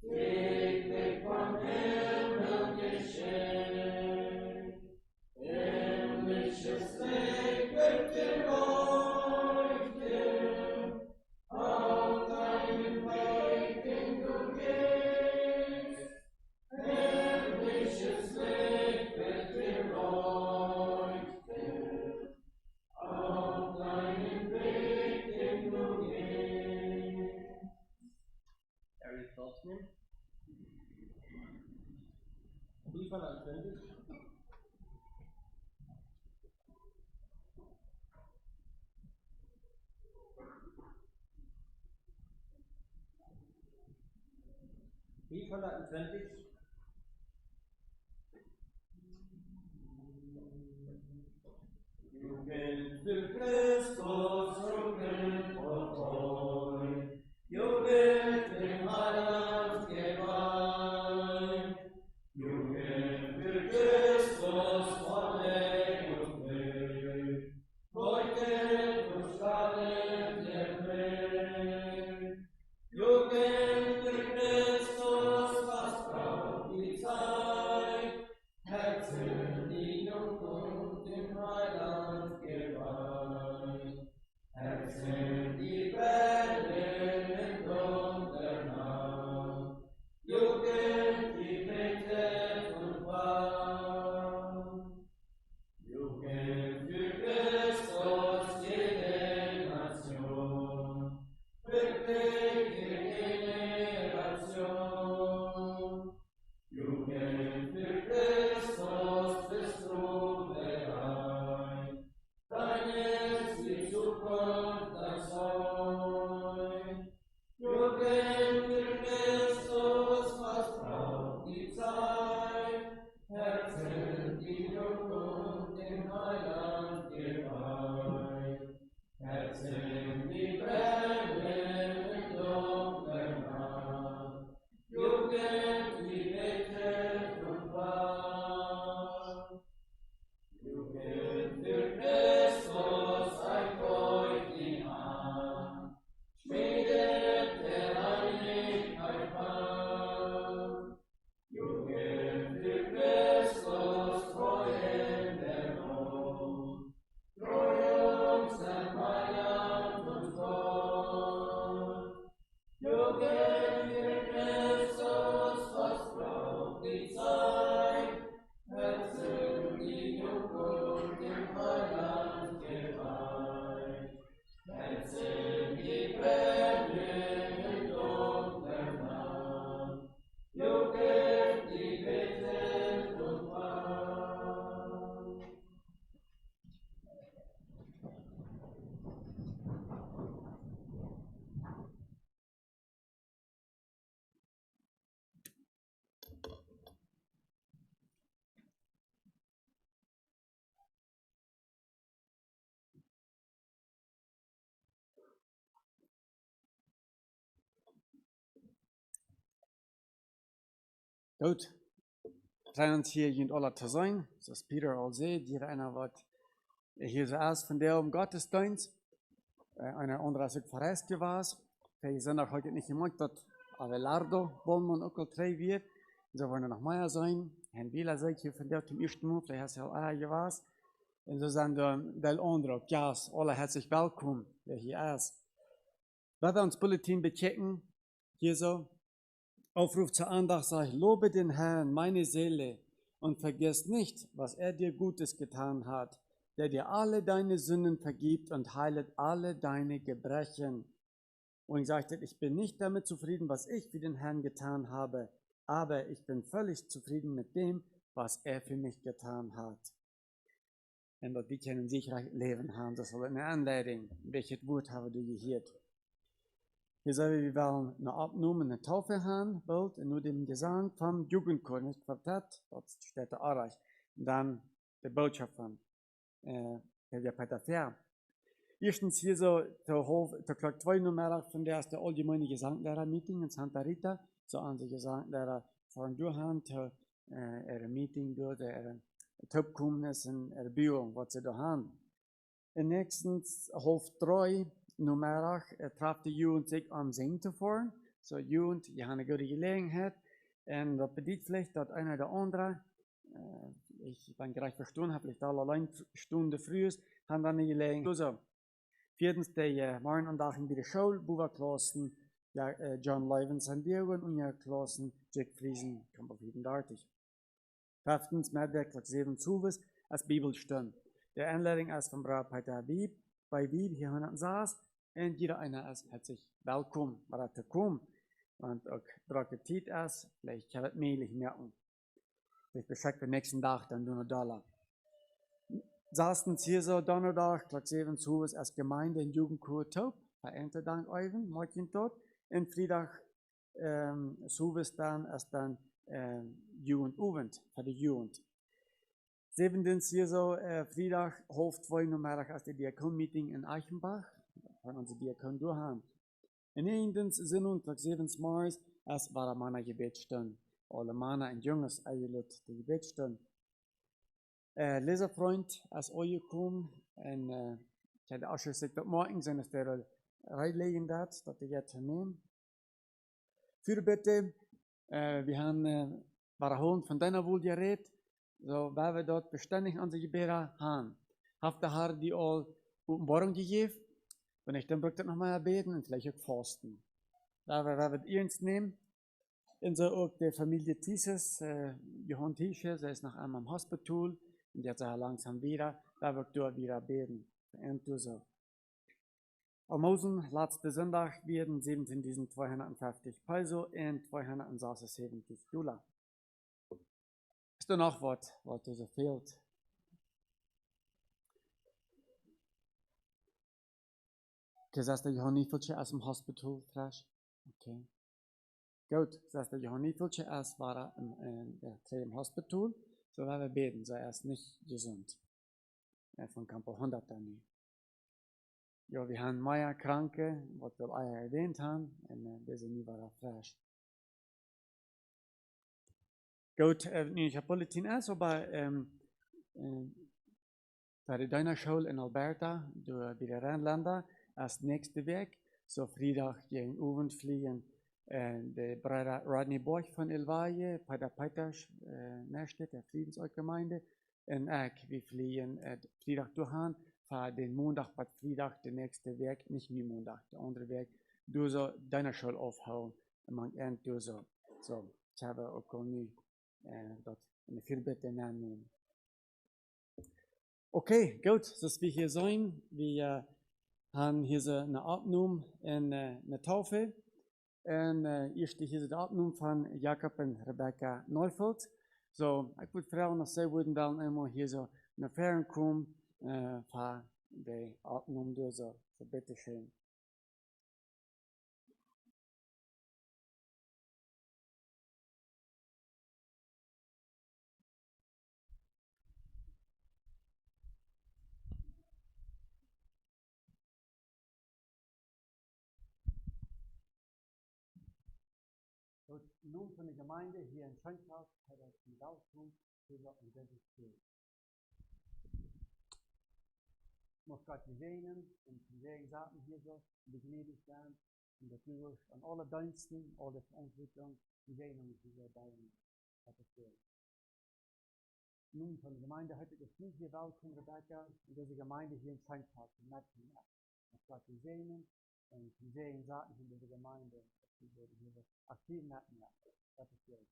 täglich vom Himmel geschenkt. Himmlisches Licht wird dir leuchten, auf deinem Weg, den du gehst. Himmlisches Licht wird dir leuchten, auf deinem Weg, den du gehst. Are you thoughts, man? 320. Jugend für Christus, Jugend vor Treu, Jugend dem Heiland geweiht. Jugend für Christus, Vorleg und Weg, leuchtet und strahlt der Weg. Jugend für Christus, was braucht die Zeit? Herzen, die jung und dem Heiland geweiht. Herzen, die brennen in dunkler Nacht. Jugend, die betet und wacht. Jugend für Christus, Goed, trouwens hier in alle te zijn, zoals Pieter al zei, hier einer wat hier zo is van der Gottesdienst, einer andere is ook verreisd geweest. Wij zijn nog heute niet gemaakt dat Abelardo wollen ook al 3 weer. So wollen noch mehr sein. Herrn Wieler sagt hier von der zum ersten Mal, vielleicht hast du auch gewas. Und so sind der andere, ja, alle herzlich willkommen, wer hier ist. Wenn wir uns Bulletin bechecken, hier so, Aufruf zur Andacht, sag ich, lobe den Herrn, meine Seele, und vergiss nicht, was er dir Gutes getan hat, der dir alle deine Sünden vergibt und heilet alle deine Gebrechen. Und ich sagte, ich bin nicht damit zufrieden, was ich für den Herrn getan habe, aber ich bin völlig zufrieden mit dem, was er für mich getan hat. En dat we kunnen zeker leven haben, das soll eine Anleitung, welches Wort haben du gehört. Hier sagen wir wollen eine Abnahme, eine Taufe haben, bald, und nur dem Gesang vom Jugendchor, nicht Quartett, das steht da auch. Und dann die Botschaft von der Peter Fair. Erstens hier so, der Klock 2 Nummer von der erste allgemeine Gesanglehrer-Meeting in Santa Rita, so an die Gesanglehrer von Durhan, ihre Meeting dort, ihre Topkomnis und ihre Bühung, was sie da haben. Und nächstens, halb 3 Nummer, traf die Jugend sich am Singen zu fahren. So, Jugend, die haben eine gute Gelegenheit. Und das bedeutet vielleicht, dass einer der anderen, ich bin gerade verstanden, habe vielleicht allein Stunde früh, haben dann eine Gelegenheit. So. Viertens, die Morgenandachten bei der Schule, Buba-Klassen, ja, John Leuven San Diego und ja, Klassen, Jack Friesen, Campbell 37. Fünftens, Medwerk, 7 Zuwes, als Bibelstunde. Der Anleitung ist von Brauer Peter Wieb, bei Wieb hier hinten saß, und jeder einer ist herzlich willkommen, weil er kommt. Und auch drücke Zeit ist, vielleicht kann es mehlig merken. Ich beschreibe den nächsten Tag, dann nur $. Saßen hier so Donnerstag, Klock 7 Zuwes, als Gemeinde in Jugendchor Top, vereinte Dank Eugen, Martin dort. Und Freitag, Zuwes dann, als dann Jugendabend für die Jugend. Siebtens hier so, Freitag, halb 2 Nummer als die Diakon-Meeting in Eichenbach, von unserem Diakon durchhaben. Und neunten sind uns, Klock 7 Mars, als war Manna Gebetsstunde. Alle Männer und Jungs, eingelädt die Gebetsstunde. Leserfreund, als euch kommen, und ich hatte auch schon gesagt, dass morgen sind es der reinlegen dass die jetzt nehmen. Für bitte, wir haben Barahon von deiner wohl geredet, so weil wir dort beständig an sich Gebete haben. Habt der Herr die all Morgen gegeben, wenn ich dann brauche ich nochmal beten und vielleicht auch fasten. Da wir das ernst nehmen. Und so auch die Familie Thieses, Johann Tische, sie ist nach einem am Hospital. Und jetzt langsam wieder, da wird dort wieder beten. Und so. Am Mosen, letzte Sonntag, werden 17.250 Peso und $276. Ist da noch was so fehlt? Gesagt, der Johann Niefelche aus dem Hospital, fresh? Okay. Gut, sagt der Johann Niefelche, erst war im Hospital. So werden wir beten, so er ist nicht gesund. Von Campo 100 dann nicht. Ja, wir haben mehr Kranke, was wir alle erwähnt haben, und diese nie war fresh. Gut, ich habe Bulletin ist, aber bei der deiner Schule in Alberta, bei der Rheinländer, als nächste Weg, so Freitag gegen Abend fliegen, der Bruder Rodney Borch von Elvaje, bei der Peters, Nächste, der Friedensgemeinde, und wir fliegen Freitag durchhauen, für den Montag, bei Freitag, der nächste Weg, nicht wie Montag, der andere Weg, du so deiner Schule aufhauen, und man end du so. So, ich habe auch nie dort eine Fürbitte nehmen. Okay, gut, dass wir hier sein, wir haben hier so eine Abnahme und eine Taufe. Und hier steht hier die Abnahme von Jakob und Rebecca Neufeld. So, ich würde fragen, dass sie würden dann immer hier so nach Fern kommen, für die Abnahme durch so bitte schön. Gut, nun von der Gemeinde hier in Schönkhaus hat er die Weltum über und das ist schön. Ich muss Gott segnen und die Segen sagen hier so, die gnädig sein und natürlich an alle Diensten, alle Verantwortung, die Segnung die wir bei uns hat. Nun von der Gemeinde heute gefühlt hier Weltum, Rebecca, und diese Gemeinde hier in Schönkhaus. Muss Gott segnen und die Segen sagen in dieser Gemeinde. Aktiv merken, ja. Das ist schwierig.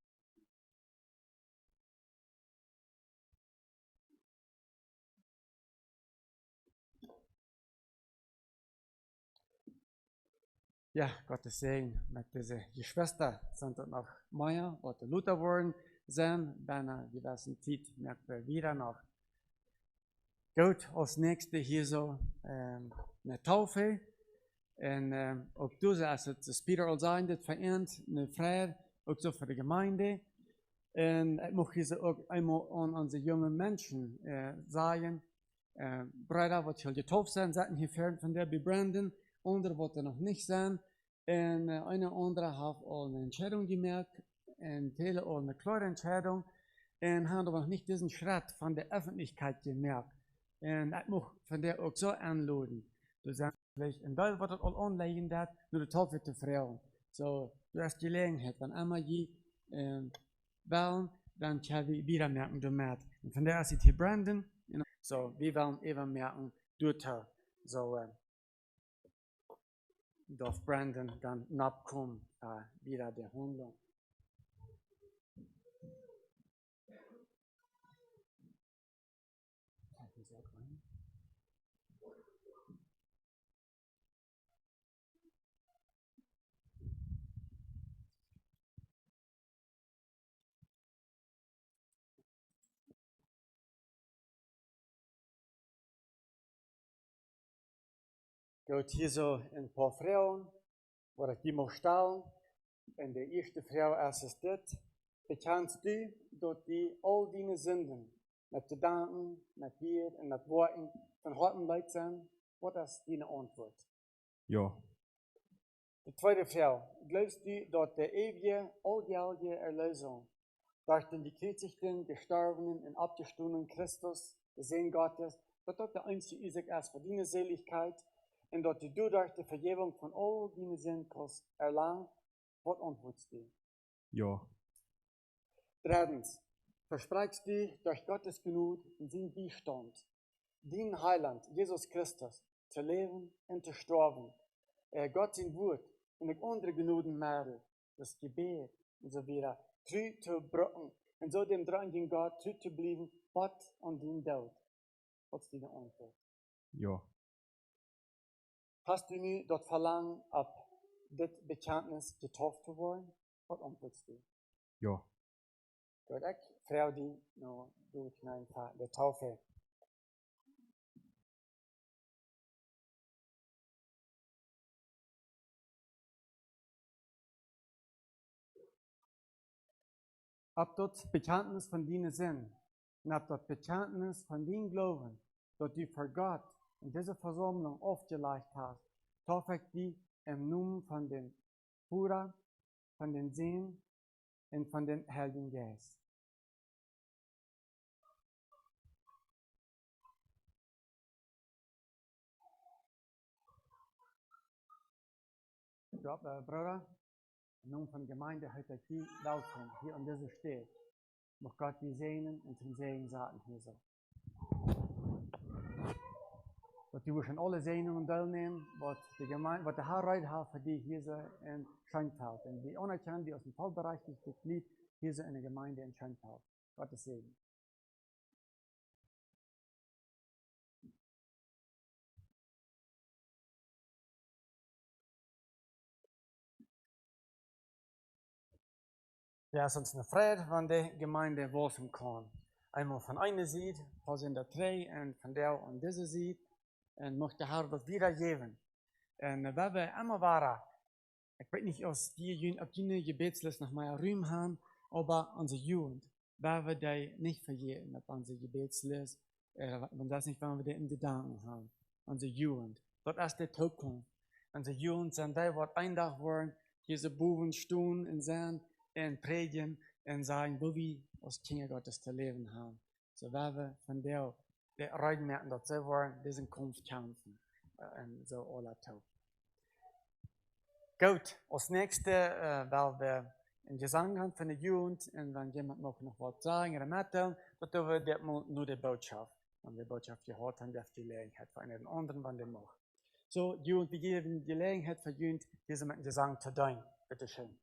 Ja, Gottes Segen mit dieser Geschwister sind dann noch Meier oder Luther geworden sind. Bei einer gewissen Zeit merken wir wieder noch. Gut, als nächste hier so eine Taufe. Und auch du sagst, das Peter all sein, das vereint eine Freiheit, auch so für die Gemeinde. Und ich möchte hier auch einmal an unsere jungen Menschen sagen, Brüder, was hier getauft sind, seien hier fern von der Brandon, andere, was noch nicht sind. Und eine andere hat auch eine Entscheidung gemerkt, und Tele auch eine klare Entscheidung, und haben aber noch nicht diesen Schritt von der Öffentlichkeit gemerkt. Und ich möchte von der auch so anladen. Du sagst, in Deutschland wird das all online, nur die Taufe der Frauen. So, du hast Gelegenheit, wenn einmal je wollen, dann kann wir wieder merken, du merkst. Und von der ist hier Brandon, so, wir wollen eben merken, du da. So, darf Brandon dann nachkommen, wieder der Handlung. Geht hier so ein paar Frauen, wo ich die muss stellen. Und die erste Frau ist das. Bekennst du, dass die all deine Sünden mit Gedanken, mit Wort und mit Worten von Herzen leid sind? Was ist deine Antwort? Ja. Die zweite Frau, glaubst du, dass der ewige, allgültige Erlösung durch den gekreuzigten, gestorbenen und abgestandenen Christus, der Sohn Gottes, dass das der einzige Isaac ist für deine Seligkeit und dass du durch die Vergebung von all deinen Sünden kannst erlangen? Was antwortest du? Ja. Drittens, versprichst du durch Gottes Gnade und sein Beistand, den Heiland, Jesus Christus, zu leben und zu sterben, Gott sein Wort und die andere Gnadenmittel, das Gebet und so weiter, treu zu brücken und so dem drangen Gott treu zu bleiben, Gott und den Tod. Was ist deine Antwort? Ja. Hast du nie dort Verlangen, ab das Bekenntnis getauft zu wollen? Was antwortest du? Ja. Gut, ich frage die noch durch der Taufe. Ob das Bekenntnis von deinen Sinn und ob das Bekenntnis von deinem Glauben, dass du für Gott in dieser Versammlung aufgelegt hast, taufe ich die im Namen von den Bruder, von den Sehen und von den Heiligen Geist. Ja, Bruder, im Namen von der Gemeinde heute ich die willkommen hier an dieser Stelle. Mag Gott die segnen und zum Segen sagen hier so. Dass du schon alle Segnungen teilnehmen, was die Gemeinde, was der Herr Reit hat für die hier so in Schönkhaus. Und die anerkennen, die aus dem Vollbereich nicht Mitglied hier so in der Gemeinde in Schönkhaus. Gottes Segen. Ja, es ist uns eine Freude, wenn die Gemeinde wachsen kann. Einmal von einer Seite, was in der Dreh, und von der und dieser Seite. Und möchte der Herr das wiedergeben. Und wenn wir immer waren, ich weiß nicht, ob die Gebetsliste noch mal Rühm haben, aber unsere Jugend, wenn wir die nicht verjähren mit unserer Gebetsliste, wenn das nicht, wenn wir die in Gedanken haben. Unsere Jugend. Das ist die Zukunft. Unsere Jugend sind die, die ein Tag wollen, diese Buben stehen und sehen, und predigen und sagen, wo wir als Kinder Gottes zu leben haben. So werden wir von der Reiden merken, dass sie wollen, diesen Kampf kämpfen. Und so alle tun. Gut, als nächstes werden wir in Gesang haben von der Jugend und wenn jemand noch was sagen oder mitteilen, dann tun wir nur die Botschaft. Wenn wir die Botschaft gehört haben, darf die Gelegenheit für einen anderen, wenn der macht. So, Jugend, wir geben die Gelegenheit für Jugend, diese mit dem Gesang zu tun. Bitte schön.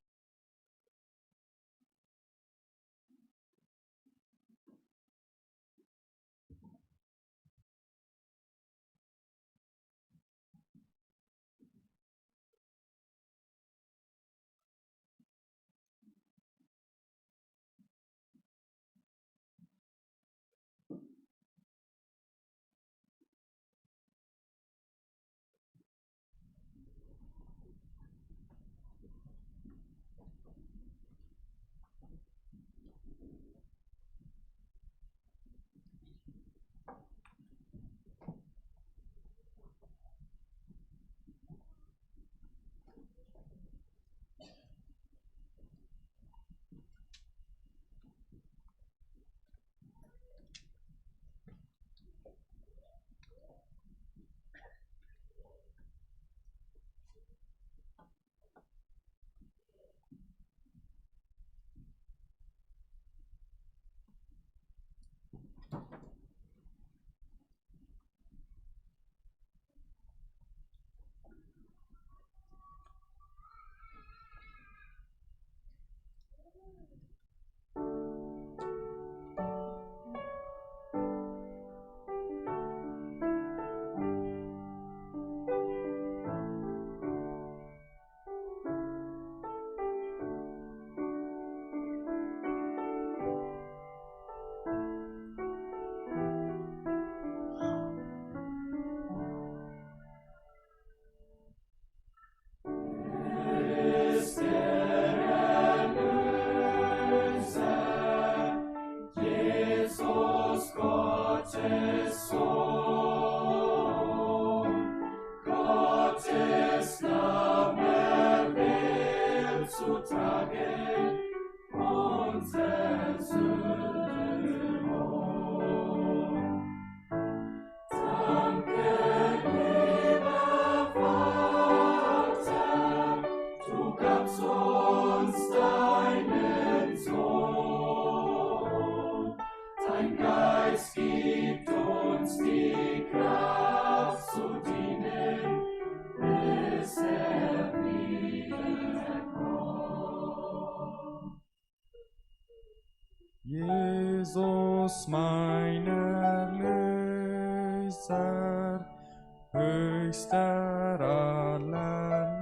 Jesus Gottes Sohn, Gottes Name will zu tragen, unsere Sünden Lohn. Danke, lieber Vater, du gabst uns deinen Sohn. Dein Geist gibt uns die Kraft zu dienen, bis wiederkommt. Jesus, mein Erlöser, höchster aller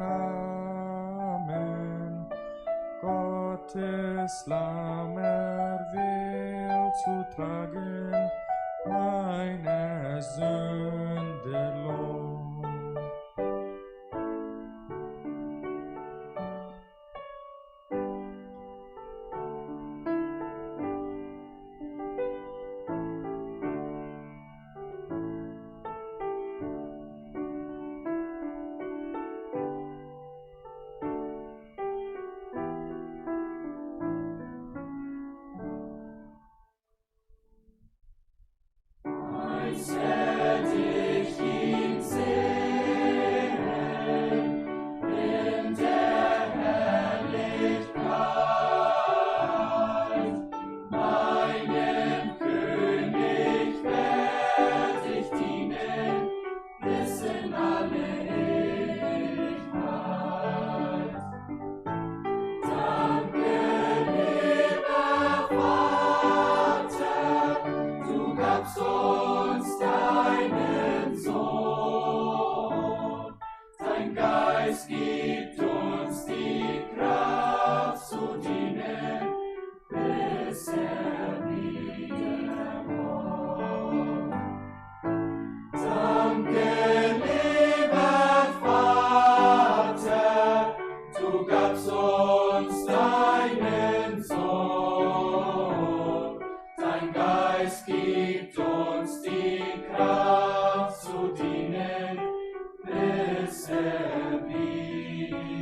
Namen, Gottes Lamm erwählt zu tragen, meine Sünde Lohn. Werde ich ihn sehen in der Herrlichkeit. Meinem König werd ich dienen bis in alle Ewigkeit. Danke, lieber Vater, du gabst uns deinen Sohn. Dein Geist gibt uns die Kraft zu dienen, bis wiederkommt. Danke, lieber Vater, du gabst uns deinen Sohn. Dein Geist gibt uns die Kraft zu dienen, bis wiederkommt.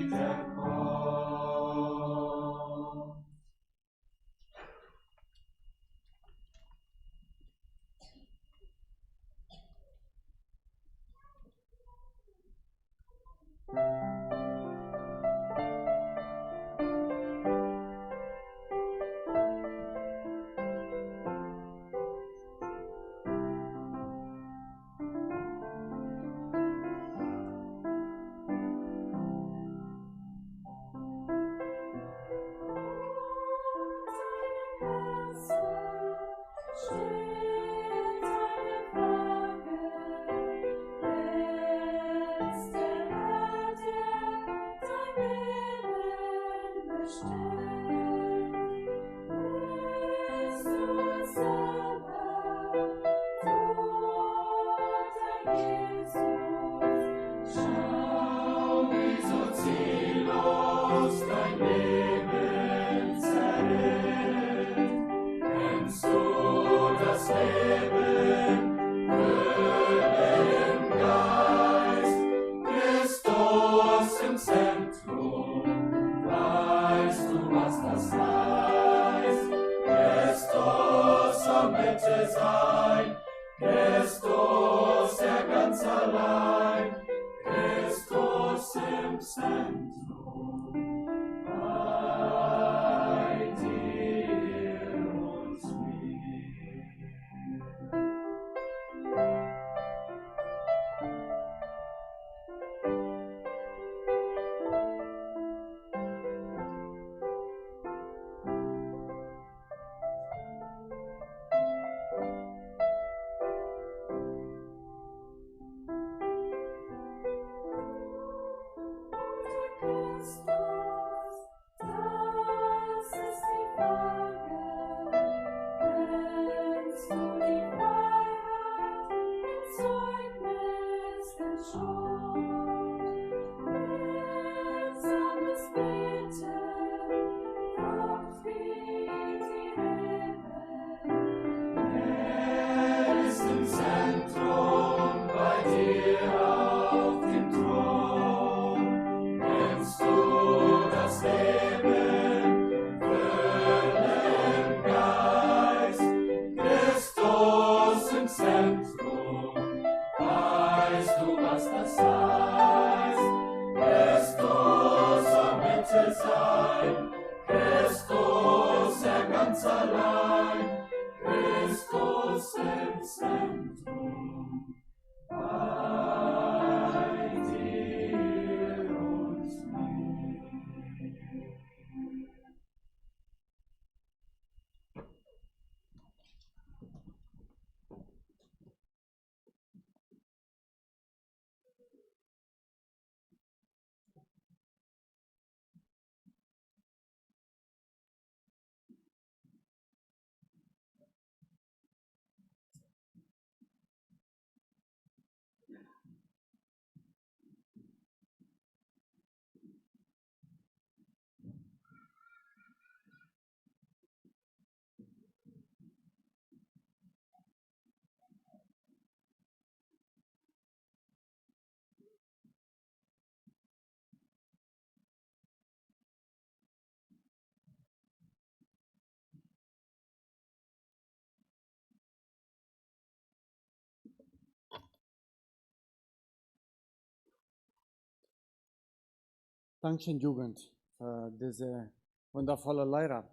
Dankeschön, Jugend, für diese wundervolle Lehrer.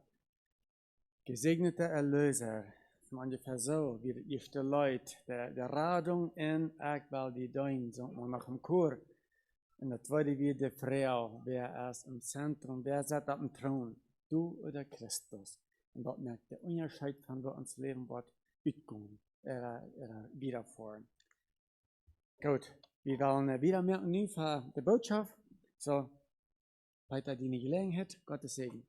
Gesegneter Erlöser, ungefähr so, wie die erste Leute, der Radung in Eckball, die Dein, so nach dem Chor. Und der zweite wie die Frau, wer ist im Zentrum, wer sitzt auf dem Thron, du oder Christus. Und dort merkt der Unterschied von wo uns Leben wird, mitgehen, wieder vor. Gut, wir wollen wieder merken, nun für die Botschaft, so, weiter die Gelegenheit, Gottes Segen.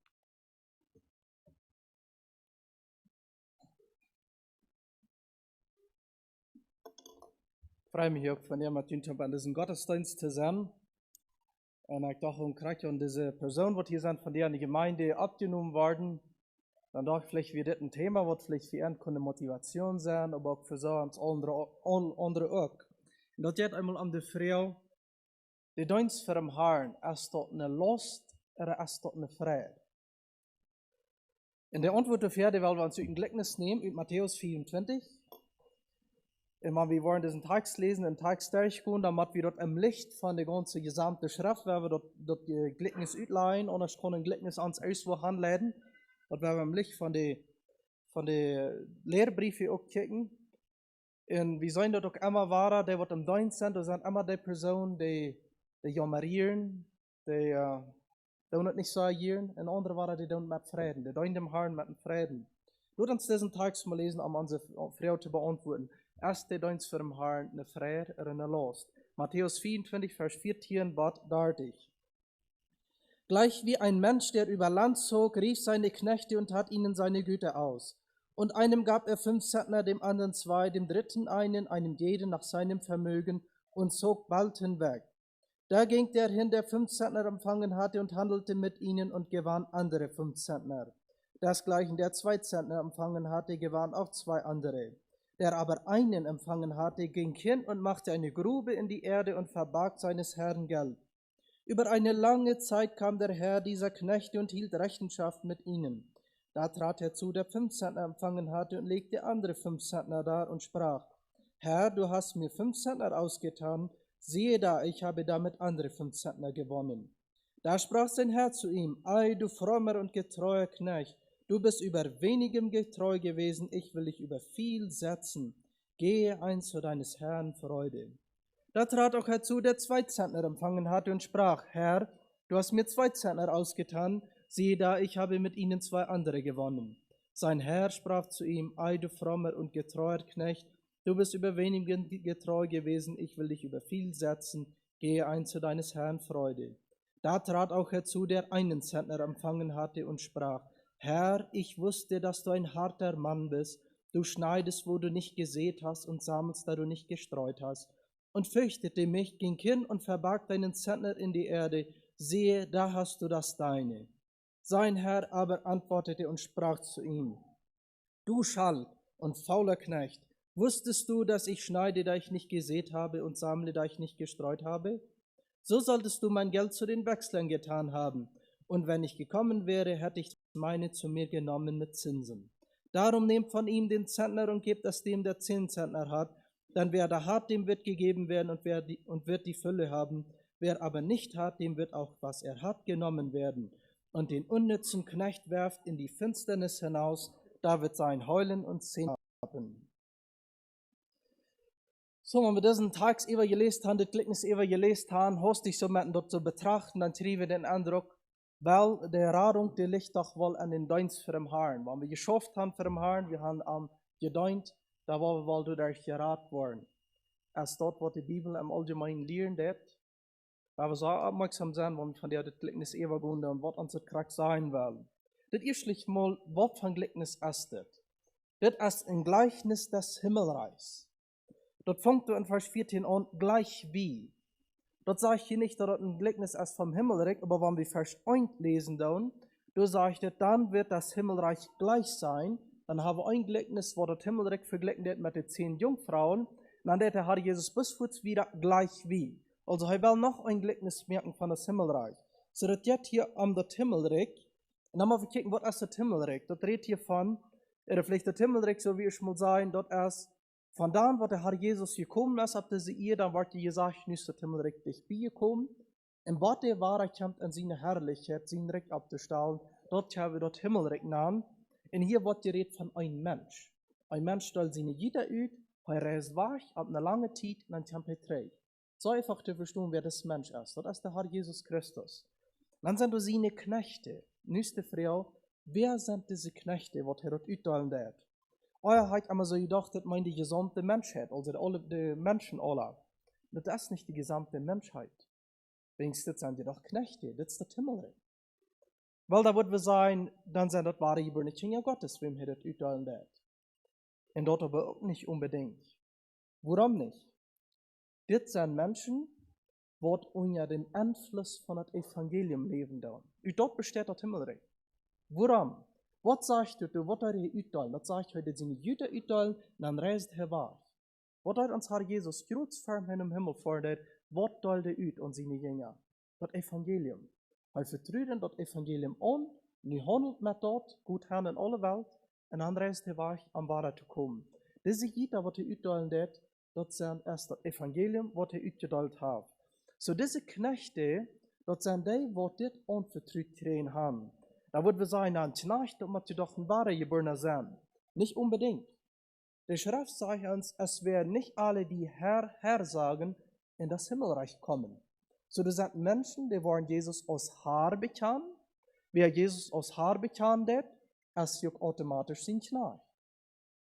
Ich freue mich auch von dir, Martin, an diesem Gottesdienst zusammen. Und ich dachte, kriege an diese Person, die hier sind, von der in die Gemeinde abgenommen worden. Dann dachte ich, vielleicht wird das ein Thema, was vielleicht für ihn eine Motivation sein, aber auch für so ans andere auch. Und das geht einmal um die Frau, die Dienst für den Herrn, ist das eine Last oder ist das eine Freude? In der Antwort dafür, die wollen wir uns ein Gleichnis nehmen, in Matthäus 24. wenn wir wollen diesen Text lesen, den Text durchgehen, damit wir dort im Licht von der ganzen gesamten Schrift, wenn wir dort die Gleichnis utleihen und ich kann ein Gleichnis ans Auswo handleiden, dort werden wir im Licht von den Lehrbriefen auch kicken. Und wir sollen dort auch immer wahr, der wird im Dienst sind, da sind immer die Personen, die jammerieren, die tun nicht so agieren, und andere waren, die tun mit Frieden, die tun dem Herrn mit Frieden. Lass uns diesen Text mal lesen, um unsere Frau zu beantworten. Erst der Dienst für den Herrn, eine Friede oder eine Last. Matthäus 24, Vers 14, Bad dartig. Gleich wie ein Mensch, der über Land zog, rief seine Knechte und hat ihnen seine Güter aus. Und einem gab er 5 Zentner, dem anderen 2, dem dritten einen, einem jeden nach seinem Vermögen und zog bald hinweg. Da ging der hin, der 5 Zentner empfangen hatte und handelte mit ihnen und gewann andere 5 Zentner. Desgleichen der 2 Zentner empfangen hatte, gewann auch 2 andere. Der aber einen empfangen hatte, ging hin und machte eine Grube in die Erde und verbarg seines Herrn Geld. Über eine lange Zeit kam der Herr dieser Knechte und hielt Rechenschaft mit ihnen. Da trat er zu, der 5 Zentner empfangen hatte, und legte andere 5 Zentner dar und sprach: Herr, du hast mir 5 Zentner ausgetan, siehe da, ich habe damit andere 5 Zentner gewonnen. Da sprach sein Herr zu ihm: Ei, du frommer und getreuer Knecht, du bist über wenigem getreu gewesen, ich will dich über viel setzen. Gehe ein zu deines Herrn Freude. Da trat auch herzu, der 2 Zentner empfangen hatte, und sprach: Herr, du hast mir 2 Zentner ausgetan, siehe da, ich habe mit ihnen 2 andere gewonnen. Sein Herr sprach zu ihm: Ei, du frommer und getreuer Knecht, du bist über wenigem getreu gewesen, ich will dich über viel setzen, gehe ein zu deines Herrn Freude. Da trat auch herzu, der einen Zentner empfangen hatte, und sprach: Herr, ich wusste, dass du ein harter Mann bist, du schneidest, wo du nicht gesät hast, und sammelst, da du nicht gestreut hast. Und fürchtete mich, ging hin und verbarg deinen Zentner in die Erde, siehe, da hast du das deine. Sein Herr aber antwortete und sprach zu ihm: Du Schall und fauler Knecht, wusstest du, dass ich schneide, da ich nicht gesät habe, und sammle, da ich nicht gestreut habe? So solltest du mein Geld zu den Wechslern getan haben, und wenn ich gekommen wäre, hätte ich meine zu mir genommen mit Zinsen. Darum nehmt von ihm den Zentner und gebt es dem, der 10 Zentner hat, dann wer da hat, dem wird gegeben werden und wird die Fülle haben. Wer aber nicht hat, dem wird auch, was er hat, genommen werden. Und den unnützen Knecht werft in die Finsternis hinaus, da wird sein Heulen und Zähne haben. So, wenn wir diesen Text über gelesen haben, das Gleichnis über gelesen haben, hast dich so mit dort zu betrachten, dann kriegen wir den Eindruck, weil der Radung, die liegt doch wohl an den Dienst für den Herrn. Wenn wir geschafft haben für den Herrn, wir haben gedient, da wollen wir wohl durch geraten worden. Als dort, was die Bibel im Allgemeinen lehren wird, da wir so aufmerksam sein, wenn wir von der Gleichnis übergehen und was uns das Krack sein will. Das erstlich mal, was für ein Gleichnis ist das? Das ist ein Gleichnis des Himmelreichs. Dort fängt in Vers 14 an, gleich wie. Dort sage ich hier nicht, dass das ein Gleichnis ist vom Himmelreich, aber wenn wir Vers 1 lesen, da sagt es, dann wird das Himmelreich gleich sein. Dann haben wir ein Gleichnis, wo das Himmelreich verglichen wird mit den 10 Jungfrauen. Und dann wird der Herr Jesus bis wieder gleich wie. Also er will noch ein Gleichnis merken von das Himmelreich. So das geht hier um das Himmelreich. Und dann mal wir gucken, was ist das Himmelreich? Das redet hier von, oder vielleicht das Himmelreich, so wie ich mal sagen, das ist von da, wo der Herr Jesus gekommen ist, ab diese ihr, dann wird gesagt, nun ist das Himmelreich dich beigekommen. Und was der Wahrheit kommt in seine Herrlichkeit, sein Reich abzustellen, dort haben wir das Himmelreich genannt. Und hier wird geredet von einem Mensch. Ein Mensch stellt seine Jeder aus, er reist weg, ab einer langen Zeit, und dann kommt er zurück. So einfach zu verstehen, wer das Mensch ist. Das ist der Herr Jesus Christus. Dann sind das seine Knechte. Nächste Frau, wer sind diese Knechte, was er dort utteilen wird? Euer hat immer so gedacht, das meint die gesamte Menschheit, also die Menschen alle. Das ist nicht die gesamte Menschheit. Wenigstens sind die doch Knechte, das ist das Himmelreich. Weil da wird wir sagen, dann sind das wahre Kinder Gottes, wem er das utteilen wird. Und dort aber auch nicht unbedingt. Warum nicht? Das sind Menschen, die unter dem Einfluss von dem Evangelium leben. Und dort besteht das Himmelreich. Warum? Was sagt du, was er hier utteilen? Das sagt heute, seine Jüter utteilen, dann reist er weg. Was hat uns Herr Jesus ganz firm in dem Himmel fordert, was teilt er ut an seine Jünger? Das Evangelium. Er vertraut das Evangelium an, und er handelt mit dort, gut Herrn in alle Welt, und dann reist er weg, um weiter zu kommen. Diese Jüter, was er utteilen wird, das sind erst das Evangelium, was er uitgedeelt hat. So diese Knechte, das sind die, was das unvertrüht kriegen haben. Da würden wir sagen, ein Knecht, das muss doch ein wahrer Geborene sein. Nicht unbedingt. Die Schrift sagt uns, es werden nicht alle, die Herr, Herr sagen, in das Himmelreich kommen. So, das sind Menschen, die wollen Jesus aus Haar bekennen. Wer Jesus aus Haar bekannt hat, ist ja automatisch sein Knecht.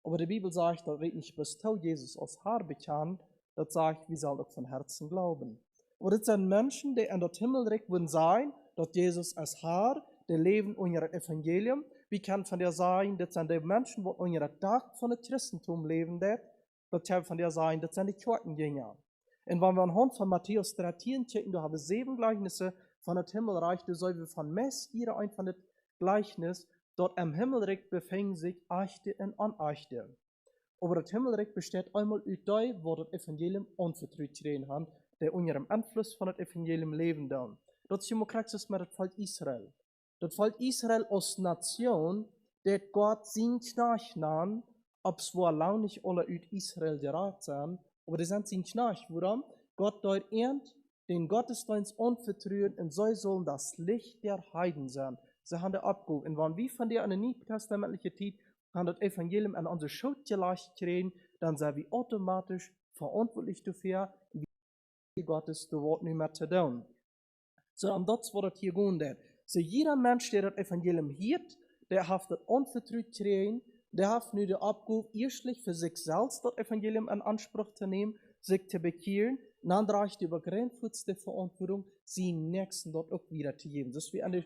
Aber die Bibel sagt, das wird nicht bis du Jesus aus Haar bekennen, das sagt, wir sollen auch von Herzen glauben. Aber das sind Menschen, die in das Himmelreich wollen sein, dass Jesus als Haar, die leben unser Evangelium. Wir können von der sagen, das sind die Menschen, die unser Tag von dem Christentum leben, das können von der sagen, das sind die Kirchengänger. Und wenn wir anhand von Matthäus 13 checken, da haben wir 7 Gleichnisse von dem Himmelreich, da sollen wir von Mess jeder ein von dem Gleichnis, dort im Himmelreich befinden sich Echte und Unechte. Aber das Himmelreich besteht einmal aus dem, wo das Evangelium unvertrüht reden haben, der unter dem Einfluss von dem Evangelium leben dann. Das ist Praxis mit dem Volk Israel. Das Volk Israel als Nation, der Gott sein Knecht nahm, ob es wohl lang nicht alle aus Israel geraten sind, aber die sind sein Knecht. Warum? Gott dort ernt den Gottesdienst unvertrüht und sie sollen das Licht der Heiden sein. Sie haben das abgehoben. Und wenn wir von der an der neutestamentlichen Zeit haben das Evangelium an unsere Schuld gelegt kriegen, dann sind wir automatisch verantwortlich dafür, wie Gottes das Wort nicht mehr zu tun. So, und das war das hier gehen. So, jeder Mensch, der das Evangelium hört, der hat das unvertrüht kriegen, der hat nur das abgehoben, erstlich für sich selbst das Evangelium in Anspruch zu nehmen, sich zu bekehren, und dann reicht die übergrenzte Verantwortung, sie Nächsten dort auch wieder zu geben. Das ist wie eine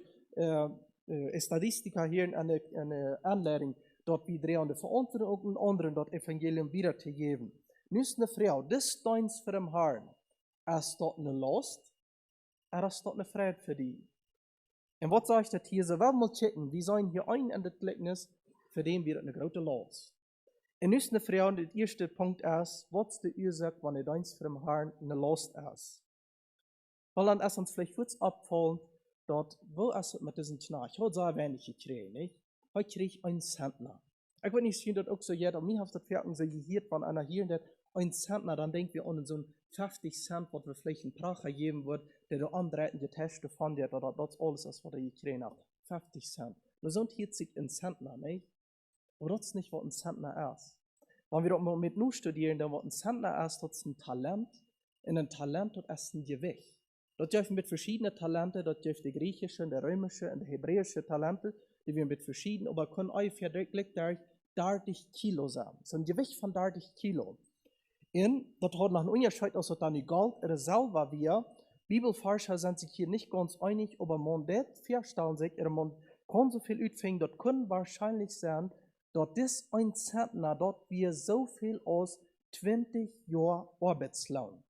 Statistiker hier in einer Anleitung, dort wie drei an der Verantwortung und anderen dort Evangelium wieder zu geben. Nu ist eine Frau, das steins für den Herrn. Ist dort eine Last, ist dort eine Freiheit für die. Und was sage ich das hier? So, wir mal checken, wir sollen hier ein in das Gleichnis, für den wird eine große Last. Und nu ist eine Frau, der erste Punkt ist, was ist die Ursache, wenn ihr deins für den Herrn eine Last ist? Weil dann ist uns vielleicht kurz abfallen, dort, wo ist es mit diesem Knecht? Heute sei wenig gekriegt, nicht? Heute kriege ich einen Zentner. Ich weiß nicht, ob das auch so jeder, mir hat das Pferden so gehört, wenn einer hier hat, einen Zentner, dann denken wir an so einen 50 Cent, was wir vielleicht einen Pracher geben wird, der da andreht die Tasche von dir, oder das alles ist, was er gekriegt hat. 50 Cent. Das sind hier ein Zentner, nicht? Aber das ist nicht, was ein Zentner ist. Wenn wir doch mal mit nur studieren, dann was ein Zentner ist, das ist ein Talent. Und ein Talent, das ist ein Gewicht. Das dürfen mit verschiedenen Talenten, das dürfen die griechische, die römische und die hebräische Talente, die wir mit verschiedenen, aber können ungefähr 30 Kilo sein. So ein Gewicht von 30 Kilo. Und das hat noch einen Unterschied, als dann die Gold oder Silber wir. Bibelforscher sind sich hier nicht ganz einig, aber man das feststellen sich, man kann so viel utfingen, das können wahrscheinlich sein, dass das ein Zentner, dort wir so viel aus 20 Jahren Arbeitslohn.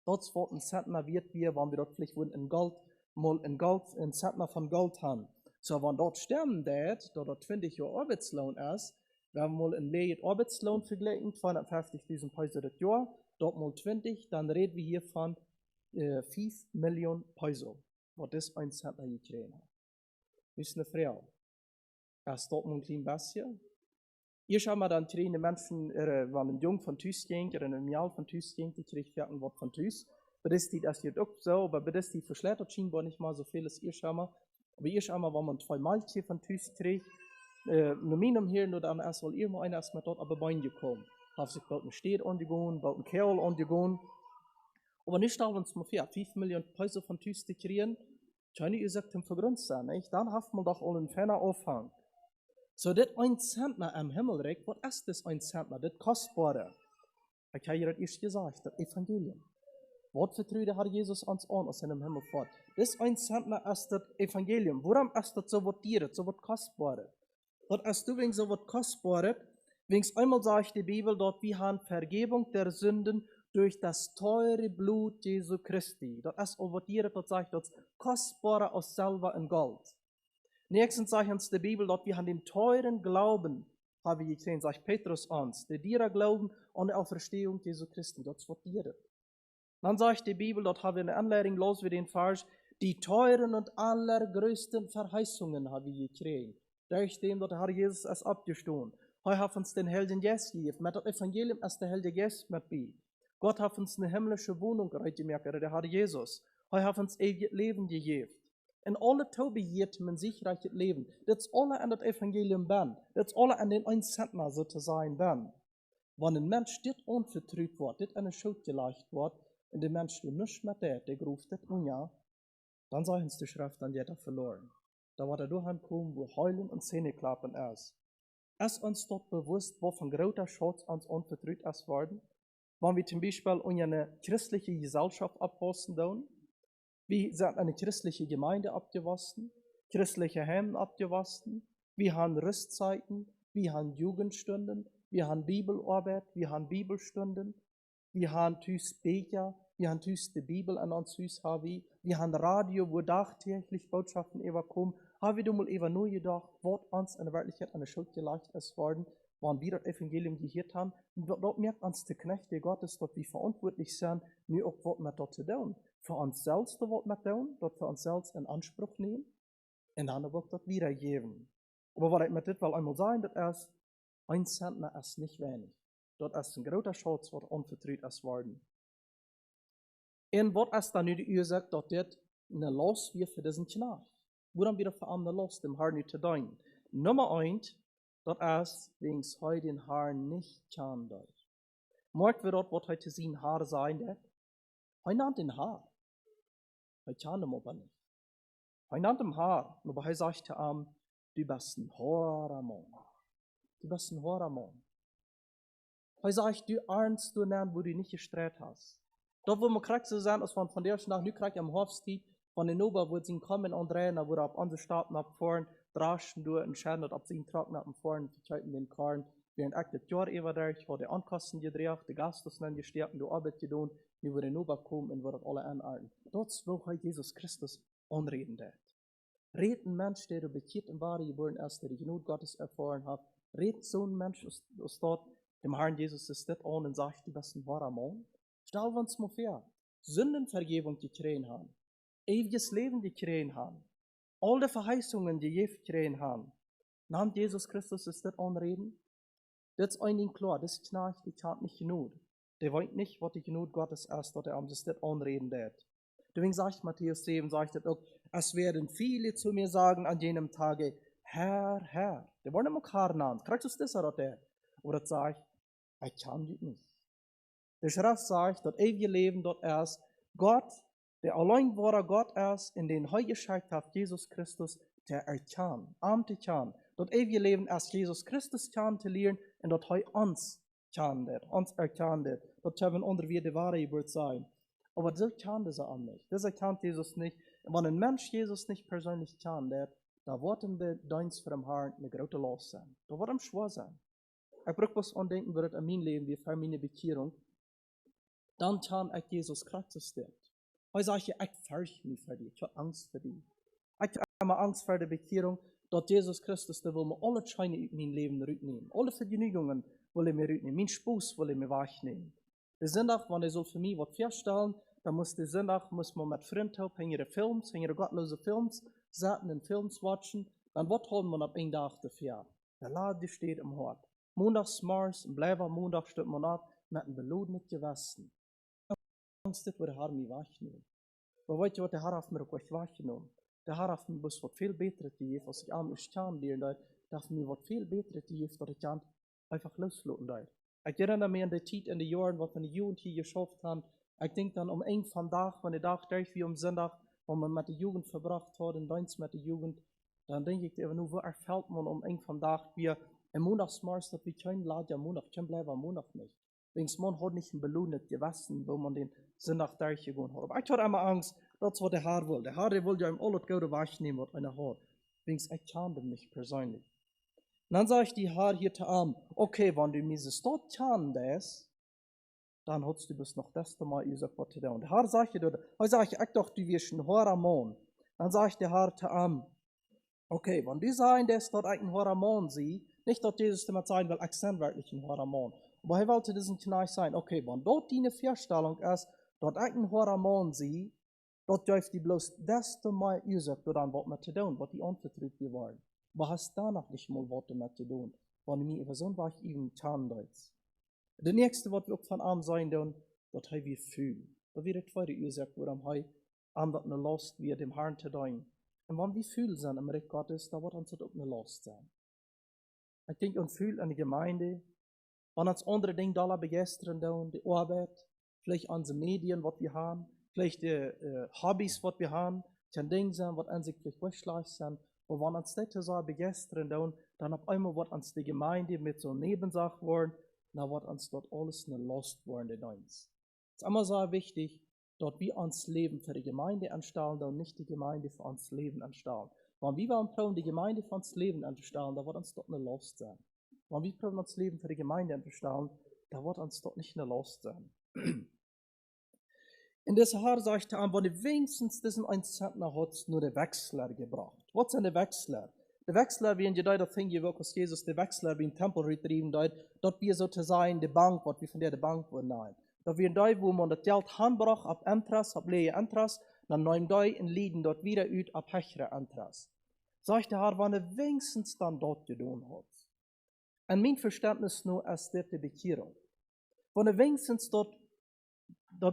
Das wird ein Zentner wird wir, wenn wir dort vielleicht in Gold, mal ein Zentner von Gold haben. So, wenn dort sterben dort 20 Jahre Arbeitslohn ist, wenn wir mal einen leeren Arbeitslohn vergleichen, 250.000 Peso das Jahr, dort mal 20, dann reden wir hier von 5 Millionen Peso, was das ein Zentner gekriegt hat. Das ist eine Frau. Erst dort mal ein kleines bisschen. Hier schauen wir dann kriegen die Menschen, wenn ein Jung von Tüß ging, oder ein Jahr von Tüß ging, die kriegt ein Wort von Tüß. Bei das die das hier auch so, aber bei das die verschlettert scheinbar nicht mal so viel als ihr schauen wir. Aber ihr schauen wir, wenn man 2 Malchen von Tüß kriegt, nur meinem hier, nur dann erst mal irgendwo einer erst mal dort aber bei gekommen. Hat sich bald ein Städt angegangen, bald ein Kerl angegangen. Aber nicht stellen wir uns mal vor, 5 Millionen Peso von Tüß zu kriegen, keine ihr sagt, im Vergrund sein, nicht? Dann hat man doch auch einen ferner Aufhang. So, das ein Zentner am Himmelreich, was ist das ein Zentner? Das Kostbare. Ich habe hier das erst gesagt, das Evangelium. Was vertraut hat Jesus uns an aus seinem Himmel fort? Das ein Zentner ist das Evangelium. Warum ist das so was Tieres, so was Kostbares? Das ist übrigens so was Kostbares. Wenigstens einmal sagt die Bibel dort, wir haben Vergebung der Sünden durch das teure Blut Jesu Christi. Das ist auch was Tieres, das sagt das Kostbare aus Silber und Gold. Nächstens sagt uns die Bibel dort, wir haben den teuren Glauben, haben wir gesehen, sagt Petrus uns, der dir Glauben an die Auferstehung Jesu Christi, das wird dir. Dann sagt die Bibel, dort haben wir eine Anleitung, los wie den Vers, die teuren und allergrößten Verheißungen haben wir gekriegt. Durch dem, dort hat Jesus es abgestoßen. Heute hat uns den Helden Geist gegeben, mit dem Evangelium ist der Helden Geist mit bei. Gott hat uns eine himmlische Wohnung gereicht, der Herr Jesus. Er hat uns ewiges Leben gegeben. En alle Tobe geeft men sicherheid het leven. Dat is alle aan het evangelium ben. Dat is alle aan den Einzentner so te zijn ben. Wanneer een mens dit onvertrouwd wordt, dit aan een schuld gelegd wordt, en de mens doet niets met dit, die groeft dit ja, dan zijn de schrift dan jeder verloren. Da wordt er doorheen komen, wo heulen en zähneklappen is. Is ons tot bewusst, wat van groter Schutz ons onvertrouwd is worden? Wanneer we zum Beispiel eine christliche Gesellschaft abpassen doen, wir sind eine christliche Gemeinde abgewaschen, christliche Heime abgewaschen, wir haben Rüstzeiten, wir haben Jugendstunden, wir haben Bibelarbeit, wir haben Bibelstunden, wir haben Tüs Becher, wir haben Tüs die Bibel an uns Tüs haben, wir haben Radio, wo tagtäglich Botschaften überkommen, haben wir mal über nur gedacht, was uns in der Wirklichkeit eine Schuld geleicht ist worden, wann wir das Evangelium gehört haben, und dort merkt uns die Knechte Gottes, dort wir verantwortlich sind, nur auch was mit dort zu tun. Für uns selbst wat met doen, dat für uns selbst in Anspruch nehmen, und dann auch das wiedergeben. Aber was ich mit dit will einmal sagen, das ist, ein Zentner ist nicht wenig. Das ist ein großer Schatz, was unvertrüht ist worden. Und was ist dann die Ursache, dass das eine Last wird für diesen Knecht? Woran wieder für eine Last, dem Herrn nicht zu dienen? Nummer 1, das ist, wegen es heute den Herrn nicht kann. Morgen wird das, was heute sein Haar sein wird, er nannt den Haar. Er kann ihm aber nicht. Er nannt ihm Haar, aber er sagte ihm, du bist ein hoher Mann. Du bist ein hoher Mann. Er sagt, du ahnst du nicht, wo du nicht gestreut hast. Dort, wo man kriegt so sein, als von der Nacht, nu kriegt am Hofstieg, von den Ober, wo sie kommen und drehen, wo er auf unsere Staaten abfahren, draschen durch und scheren, ob sie ihn trocken abfahren, verkeiten den Karren. Während ich das Jahr über durch, wo die Ankosten gedreht, die Gastos dann gestärkt, die Arbeit getan, nu wir Nova kommen und wir alle anarten. Das wo heute Jesus Christus anreden wird. Reden Mensch, der bekehrt im Wahre geboren ist, der die Gnade Gottes erfahren hat, redet so ein Mensch aus dort, dem Herrn Jesus ist das an und sagt, du bist ein wahrer Mann. Stell uns mal vor, Sündenvergebung gekriegt haben, ewiges Leben gekriegt haben, alle Verheißungen, die je gekriegt haben. Nahm Jesus Christus ist das anreden? Das ist einigen klar, das ist Knecht, die kann nicht genug. Der weiß nicht, was die Gnade Gottes ist, dass er am das anreden wird. Deswegen sagt Matthäus 7, sagt er auch, es werden viele zu mir sagen an jenem Tage, Herr, Herr. Der wollen immer Herr nennen. Kriegst du das oder der? Oder das sagt, ich kann das nicht. Der Schrift sagt, dass ewige Leben dort ist, Gott, der allein wahre Gott ist, in den heute geschickt hat, Jesus Christus, der erkannt, amte kann. Dort ewige Leben ist, Jesus Christus kann zu lernen, und dort heute uns kann das, uns erkannt das. Dort haben unter wir die wahre Geburt sein. Aber das kann das auch nicht. Das erkannt Jesus nicht. Und wenn ein Mensch Jesus nicht persönlich kann, da wird ihm der Dienst für den Herrn eine große Last sein. Da wird ihm schwer sein. Ich brauche was andenken, wird in meinem Leben, wie für meine Bekehrung. Dann kann ich Jesus Christus das. Ich sage, ich fürchte mich für dich, ich habe Angst für dich. Ich habe Angst vor der Bekehrung, dass Jesus Christus, der will mir alle Scheine in mein Leben rücknehmen. Alle Vergnügungen will er mir rücknehmen. Mein Spaß will er mir wegnehmen. Der Sonntag, wenn er soll für mich was feststellen, dann muss der Sonntag, muss man mit Freunden hängen Films, hängen gottlose Films, satten in Films watchen, dann was holen wir ab einen Tag dafür? Der Laden steht im Hort. Montags morgens, bleiben Montag steht man ab, mit einem belodenen Gewissen. Angst, das wird der Herr mich wegnehmen. Aber weißt du, was der Herr auf mir auch weggenommen? Der Herr auf mir was viel Besseres gegeben, was ich am kann lernen, darf mir was viel Besseres gegeben, dass ich einfach loslassen darf. Ich erinnere mich an die Zeit in den Jahren, was wir in der Jugend hier geschafft haben. Ich denke dann einen von Tag, wenn der Tag durch wie am Sonntag, wo man mit der Jugend verbracht hat, in Dienst mit der Jugend, dann denke ich eben nur, wo erfällt man einen von Tag, wie im Montagsmars, dass wir kein Laden am Montag, kein bleiben am Montag nicht. Wegen man hat nicht ein belohnet gewassen, wo man den Sonntag durchgegangen hat. Aber ich hatte immer Angst, das was der Herr will. Der Herr will ja ihm alles Gute wegnehmen, was einer hat. Wegen ich kann dem nicht persönlich. Und dann sage ich die Herr hier zu ihm, okay, wenn du mir das dort kann, dann hast du bis noch das Mal gesagt, was du da. Und der Herr sagt dir, ich dachte, du wirst ein hoher Mann. Dann sage ich der Herr zu ihm, okay, wenn du sagen, dass dort ein hoher Mann siehst, nicht, dass Jesus immer sagen will, ich bin wirklich ein hoher Mann. Aber er wollte diesen Knecht sein, okay, wenn dort deine Vorstellung ist, dort ein hoher Mann siehst, dort dürft die bloß das Mal gesagt, dann was mit zu tun, was die anvertraut geworden. Aber hast danach nicht mal was damit zu tun, wenn du mir über so ein Weg eben kann. Der nächste, was wir auch von ihm sein, dat hij weer fühlt. Dat weer de tweede Ursache, waarom hij aan dat ne last weer dem Herrn te doen. En wanneer we fühlen zijn im Reich Gottes, dan wordt ons dat ook ne last zijn. Ik denk, ons fühlt an die Gemeinde, wanneer ons andere Dinge da begeistern doen, die Arbeit, vielleicht unsere Medien, was wir haben, vielleicht die Hobbys, was wir haben, kann Dinge sein, was an sich vielleicht wegschlecht sind. Und wenn uns das so begeistern tun, dann auf einmal wird uns die Gemeinde mit so Nebensache worden, dann wird uns dort alles eine Last worden in uns. Es ist immer so wichtig, dort wir uns Leben für die Gemeinde anstellen und nicht die Gemeinde für uns Leben anstellen. Wenn wir probieren, die Gemeinde für uns Leben anzustellen, dann wird uns dort eine Last sein. Wenn wir probieren, uns Leben für die Gemeinde anzustellen, dann wird uns dort nicht eine Last sein. In dieser Haar sagt er an, wenn du wenigstens diesen 1 Zentner hat, nur der Wechsler gebracht. Was sind die Wechsler? Der Wechsler, wie in die Deutung fing, wirklich Jesus, der Wechsler, wie im Tempel retrieben, dort wir sozusagen die Bank, was wir von der Bank wollen nehmen. Dort wir in die, wo man das Geld handbrach, ab Entras, ab Lehe Entras, dann nehmen die in Lieden dort wieder ut, ab Hechere Entras. Sagt der Herr, wenn du wenigstens dann dort getan hat. Und mein Verständnis nur als der Bekehrung. Wenn du wenigstens dort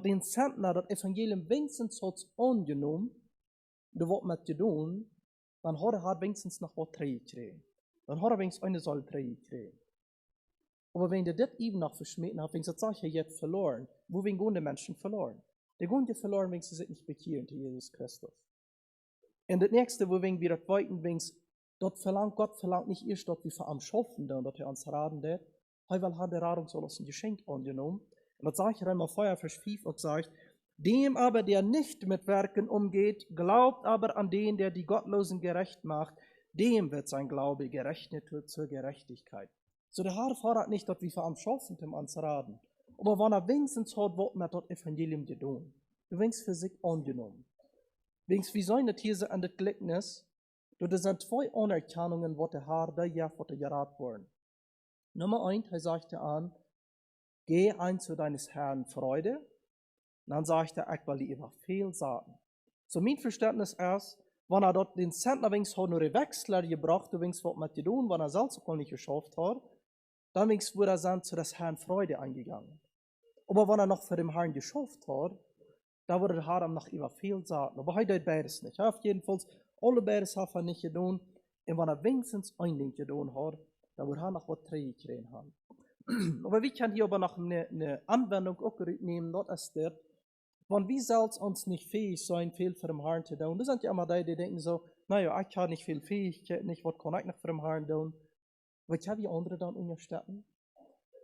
den Zentner, das Evangelium wenigstens hat angenommen, du wat mit gedaan, dann hat er wenigstens noch was gekriegt. Dann hat er wenigstens eine Säule gekriegt. Aber wenn du das eben noch verschmäht hat, wenigstens sag ich jetzt verloren, wo gehen die Menschen verloren? Die gehen die verloren, wenn sie sich nicht bekehren zu Jesus Christus. Und das nächste, wo wir das weiten, Gott verlangt nicht erst, dass wir am Schaffen, dass er uns raten wird, weil hat der Radung so ein Geschenk angenommen. Und das sage ich Römer 4, Vers 5 und sagt, dem aber, der nicht mit Werken umgeht, glaubt aber an den, der die Gottlosen gerecht macht, dem wird sein Glaube gerechnet zur Gerechtigkeit. So der Herr fordert nicht, dass wir am Schaffen uns raten, aber wenn er wenigstens hat, was mit das Evangelium getan, du wenigstens für sich angenommen. Wenigstens, wie sollen das hier so an das Gleichnis, das sind 2 Anerkennungen, was der Herr da ja was geraten worden. Nummer 1, er sagte an, geh ein zu deines Herrn Freude. Und dann sagt er, ich will dir über viel sagen. So mein Verständnis ist, wenn er dort den Zentner wenigstens hat, nur den Wechsler gebracht, wenigstens was mit dir tun, wenn er selbst auch nicht geschafft hat, dann wenigstens wurde er dann zu des Herrn Freude eingegangen. Aber wenn er noch für den Herrn geschafft hat, da wurde der Herr ihm noch über viel sagen. Aber heute beides nicht. Auf jeden Fall, alle beides hat er nicht getan. Und wenn er wenigstens ein Ding getan hat, dann wird er noch was gekriegt haben. Aber wir können hier aber noch eine Anwendung auch nehmen, das ist das, wenn wir selbst uns nicht fähig sein, viel für den Herrn zu tun. Das sind ja immer die denken so, naja, ich habe nicht viel Fähigkeit, nicht, was kann ich noch für den Herrn tun? Was haben wir andere dann unterstützen?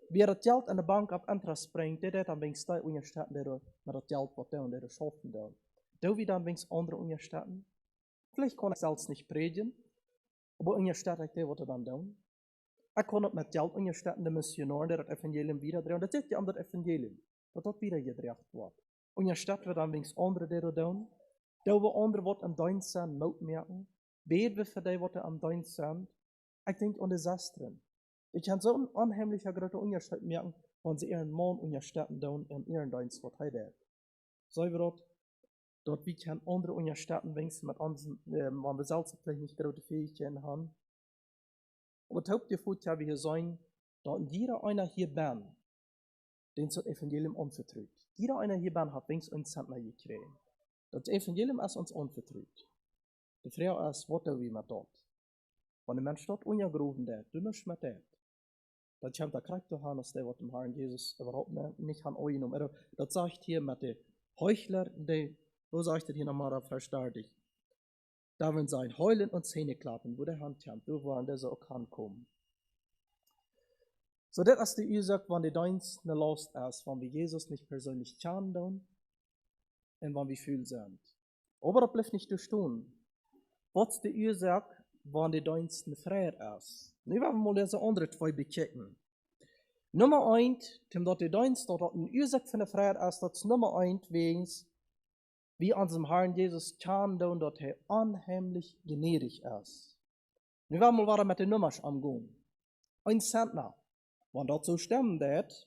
Wer das Geld an der Bank ab Interest bringt, der dann wenigstens die unterstützen, der mit das Geld was tun, der schaffen tun. Da wir dann wenigstens andere unterstützen. Vielleicht kann ich selbst nicht predigen, aber unterstützen ich der, was er dann tun. Ich kann nicht mit Geld unterstützen, der Missionar, der das Evangelium wiederdreht. Das ist ja an das Evangelium, dass das wieder gedreht wird. Unterstützen wir dann wenigstens andere, die das tun. Da wir andere, was am Dienst sind, Not merken. Beten wir für die, was am Dienst sind. Ich denke an Desastren. Ich kann so einen unheimlichen großen Unterschied merken, wenn sie ihren Mann unterstützen tun in ihren Dienst, was er tut. So wir dort wir können andere unterstützen, wenigstens mit uns, wenn wir selbst vielleicht nicht große Fähigkeiten haben. Aber das Hauptgefühl, ja, wir hier sein, dass jeder einer hier bin, den das Evangelium anvertraut. Jeder einer hier bin, hat wenigstens einen Zentner gekriegt. Das Evangelium ist uns anvertraut. Die Frage ist, was tun wir mit dort? Wenn der Mensch dort ungerufen wird, du nicht mit dort. Dann kommt der Charakter an, dass der, was dem Herrn Jesus überhaupt nicht an euch nimmt. Das sagt hier mit den Heuchler, wo sagt er hier nochmal, verstärkt. Da werden sein Heulen und Zähne klappen, wo der Hand kommt, wo waren der so auch ankommen. So, das ist die Ursache, wenn die Dienst eine Last ist, wenn wir Jesus nicht persönlich kennen und wenn wir fühlen sind. Aber das bleibt nicht durchstehen. Was ist die Ursache, wenn die Dienst eine Freiheit ist? Wir werden mal diese andere 2 bekicken. Nummer 1, dass die Dienst dort eine Ursache für eine Freiheit ist, das ist Nummer 1, wegen wie unserem Herrn Jesus kann, dass er unheimlich gnädig ist. Wir werden mal weiter mit den Nummern angehen. 1 Zentner. Wenn das so stimmt, das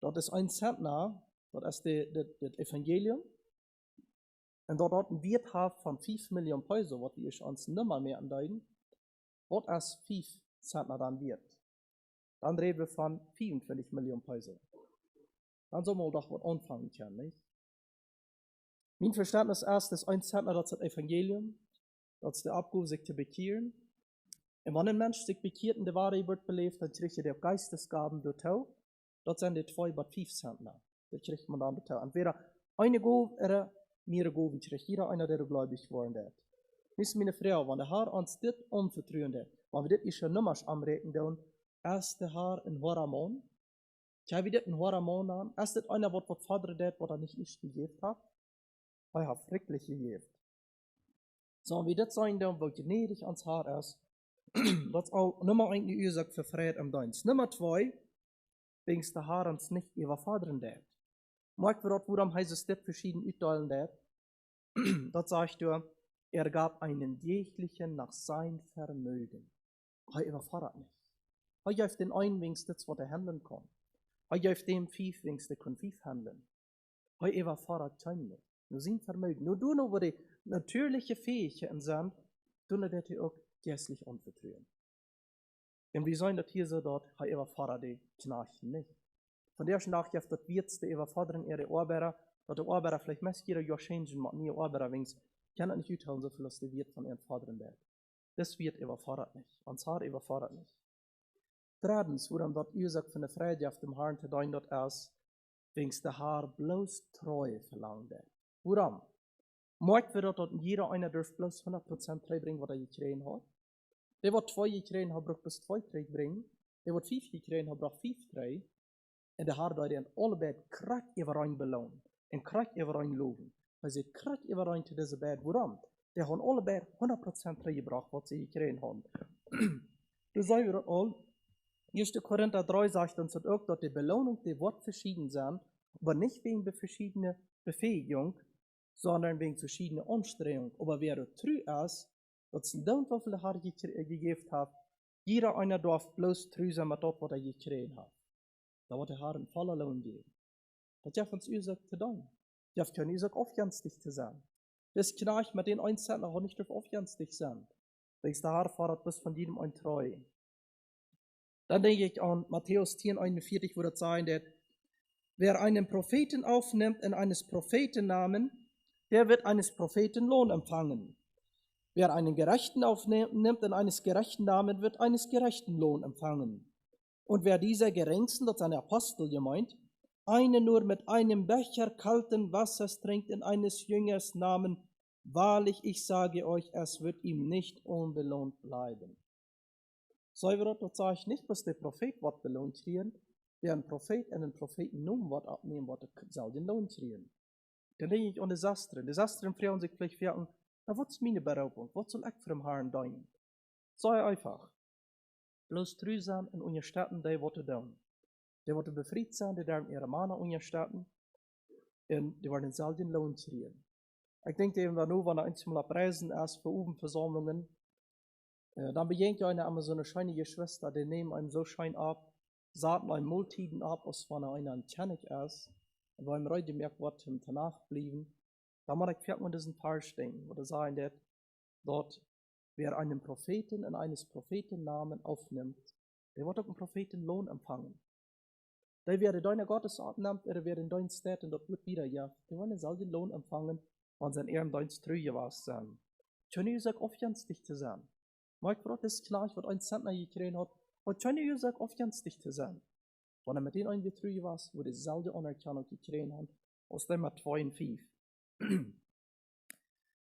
ist 1 Zentner, das ist das Evangelium. Und dort ein Wert hat von 5 Millionen Peso, was wir uns nicht mehr andeuten, was ist 5 Zentner dann wird. Dann reden wir von 24 Millionen Peso. Dann soll man doch was anfangen können, nicht? Mein Verständnis ist, dass ein Zentner, das ist das Evangelium, das ist der Abruf, sich zu bekehren. Und wenn ein Mensch sich bekehrt und die Wahrheit wird belebt, dann kriegt er die Geistesgaben dorthin. Das sind die 2 bis 5 Zentner. Das kriegt man dann dorthin. Entweder eine Gabe oder mehrere Gaben kriegt jeder einer, der gläubig geworden ist. Nicht meine Frau, wenn der Herr uns das anvertrauen hat, wenn wir das nicht schon niemals anreden tun, ist der Herr ein Horamon. Kann wir das ein Horamon an? Ist das einer, was Vater hat, was er nicht gegeben hat? Er hat schrecklich gegeben. So, wie das sein tun, wo gnädig ans Herr ist, das ist auch Nummer 1 die Ursache für Frieden im Dienst. Nummer 2, wegen der Herr uns nicht überfordern hat. Mag wir dort, worum heißt es das verschieden utteilen hat? Das sagt er, er gab einen jeglichen nach sein Vermögen. Er überfordert nicht. Er gibt den einen wenigstens, was er handeln kann. Er gibt dem 5 wenigstens, der kann 5 handeln. Er überfordert keinen nicht. Nur sein Vermögen. Nur du, wo die natürliche Fähigkeiten sind, tun er das auch geistlich anvertrauen. Und wir sollen das hier so dort, er überfordert die Knachen nicht. Von der Tag gibt das wird die Überforderung ihrer Arbeiter, dass die Arbeiter vielleicht mehrere Jahre changen, mit nie Arbeiter wenigstens, kann nicht utteilen, so viel als die wird von ihren Vadern wird. Das wird überfordert nicht. Ans Haar überfordert nicht. Drittens, woran dort Ursache von der Freude auf dem Herrn zu dein dort ist, wegen der Herr bloß Treue verlangt wird. Woran? Merkt wir dort, jeder einer darf bloß 100% Treue bringen, was er gekriegt hat. Der, was 2 gekriegt hat, braucht bloß 2 Treue bringen. Der, was 5 gekriegt hat, braucht 5 Treue. Und der Herr hat ihn alle beide krack über rein belohnt. Und krack über rein loben. Weil sie krack über rein zu dieser beide. Woran? Der haben alle beide 100% Treue gebracht, was sie gekriegt haben. Du sagst wir das all. 1. Korinther 3 sagt uns auch, dass die Belohnung, die wird verschieden sind, aber nicht wegen der verschiedenen Befähigung, sondern wegen verschiedener Anstrengungen. Aber wer treu ist, dass es nicht so viel Herr gegeben hat, jeder einer darf bloß treu sein mit dem, was er gekriegt hat. Da wird der Herr einen voller Lohn geben. Das darf uns Ursache zu tun. Das kann Ursache aufganstig zu sein. Das kann ich mit den Einzelnen auch nicht aufganstig sein. Weil der Herr fordert bis von jedem ein Treu. Dann denke ich an Matthäus 10,41, wo das sagen wird, wer einen Propheten aufnimmt in eines Propheten Namen, der wird eines Propheten Lohn empfangen. Wer einen Gerechten aufnimmt in eines gerechten Namen, wird eines gerechten Lohn empfangen. Und wer dieser Geringsten, das sind Apostel gemeint, einen nur mit einem Becher kalten Wassers trinkt in eines Jüngers Namen, wahrlich, ich sage euch, es wird ihm nicht unbelohnt bleiben. So das sage ich nicht, bis der Prophet wird belohnt kriegen, der ein Prophet einen Propheten nun wird abnehmen, wird soll den Lohn kriegen. Dann denke ich an die Sastren. Die Sastren fragen sich vielleicht fragen, na, was ist meine Beraubung? Was soll ich für den Herrn tun? Sei einfach. Bloß treu sein in unseren Städten, die wollen tun. Die wollen befreit sein, die werden ihre Männer in unseren Städten und die werden selber den Lohn kriegen. Ich denke eben, wenn er einmal auf Reisen ist, für Ubenversammlungen, dann begegnet einer immer so eine scheinige Schwester, die nehmen einem so schein ab, sagen einem Multiden ab, als wenn er einer ein Tjanik ist, und weil ihm heute merkt, was ihm danach blieben, dann mag ich vielleicht mal diesen Paar stehen, oder sagen, dass dort, wer einen Propheten in eines Propheten Namen aufnimmt, der wird auch einen Propheten Lohn empfangen. Der wer deine Gottes abnimmt, oder wer in deinen Städten dort wird wieder, ja, der wird soll den Lohn empfangen, wenn sein Ehren deins Trüge war sein. Können ihr sagen, oft ganz dicht zu sein. Mike Brot ist klar, was ein Zentner gekriegt hat, und können ihr sagen, oft ganz dicht zu sein. Wenn er mit denen ein Trüge war, wo die selbe Anerkennung gekriegt hat, aus dem er 2 und 5.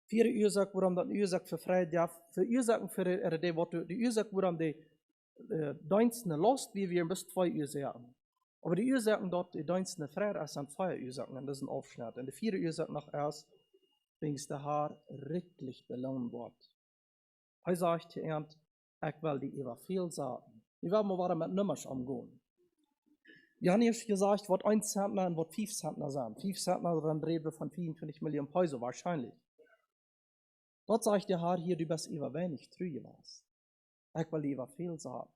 4 Ursache, warum dann Ursache für Freiheit darf, für Ursachen für die Ursache, warum die Dienste lost, wie wir bis 2 Ursachen. Aber die Ursachen dort, die Dienste Freiheit, sind 2 Ursachen, und das ist ein Aufschnitt. Und die 4 Ursache nach erst, wenn der Herr richtig belohnt wird. Er sagt zu ihm, ich will die über viel sagen. Die werden wir mit Nummers umgehen. Wir haben nicht gesagt, was 1 Zentner und was 5 Zentner sind. 5 Zentner, dann reden wir von 54 Millionen Peso, wahrscheinlich. Dort sagt der Herr hier, du bist über wenig treu warst. Ich will über viel sagen.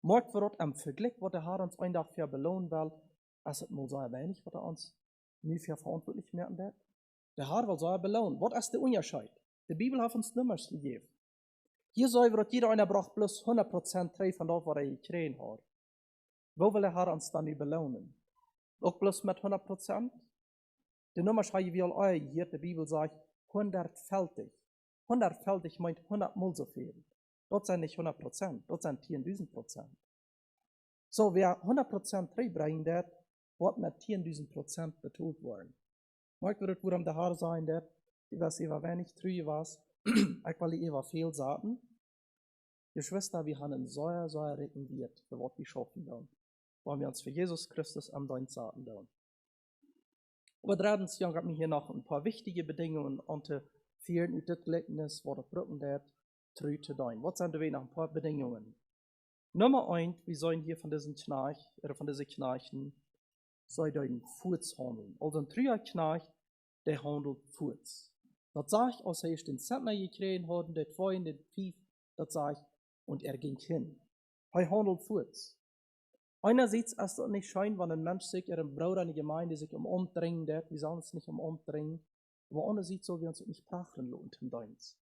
Morgen wird am Vergleich, was der Herr uns ein Tag für belohnen will, es ist nur so wenig, was uns nie für verantwortlich merken wird. Der Herr will so belohnen. Was ist der Unterschied? Die Bibel hat uns Nummers gegeben. Hier soll wir, jeder einer braucht bloß 100% Treu von dort, was er gekriegt hat. Wo will der Herr uns dann nicht belohnen? Auch bloß mit 100%. Die Nummer schreibe ich all ein. Hier die Bibel sagt 100-fältig. 100-fältig meint 100 mal so viel. Das sind nicht 100%, das sind 10.000%. So, wer 100% reinbringen wird, wird mit 10.000% betont worden. Mag wir das wohl am Haar sein, dass ich weiß, ich war wenig treu was, ich will ich war viel Sachen. Geschwister, wir haben einen sehr ricken Wert, für was wir schaffen wollen. Wollen wir uns für Jesus Christus am Dein Sachen tun. Aber drittens, Jan hat mir hier noch ein paar wichtige Bedingungen unter vielen in das Gleichnis, wo das Brücken wird, treu zu tun. Was sind da noch ein paar Bedingungen? Nummer 1, wir sollen hier von diesen Knarch, oder von diesen Knarchen, soll den Fuß handeln. Also ein treuer Knarch, der handelt Fuß. Das sag ich, als er den Zentner gekriegt hat, der 2 und der 5, das sag ich, und er ging hin. Er handelt Fuß. Einerseits ist es nicht schön, wenn ein Mensch sich, ein Bruder in der Gemeinde sich umdringen wird, wir sollen uns nicht umdringen, aber andererseits soll wir uns nicht prachen lohnt im Dienst.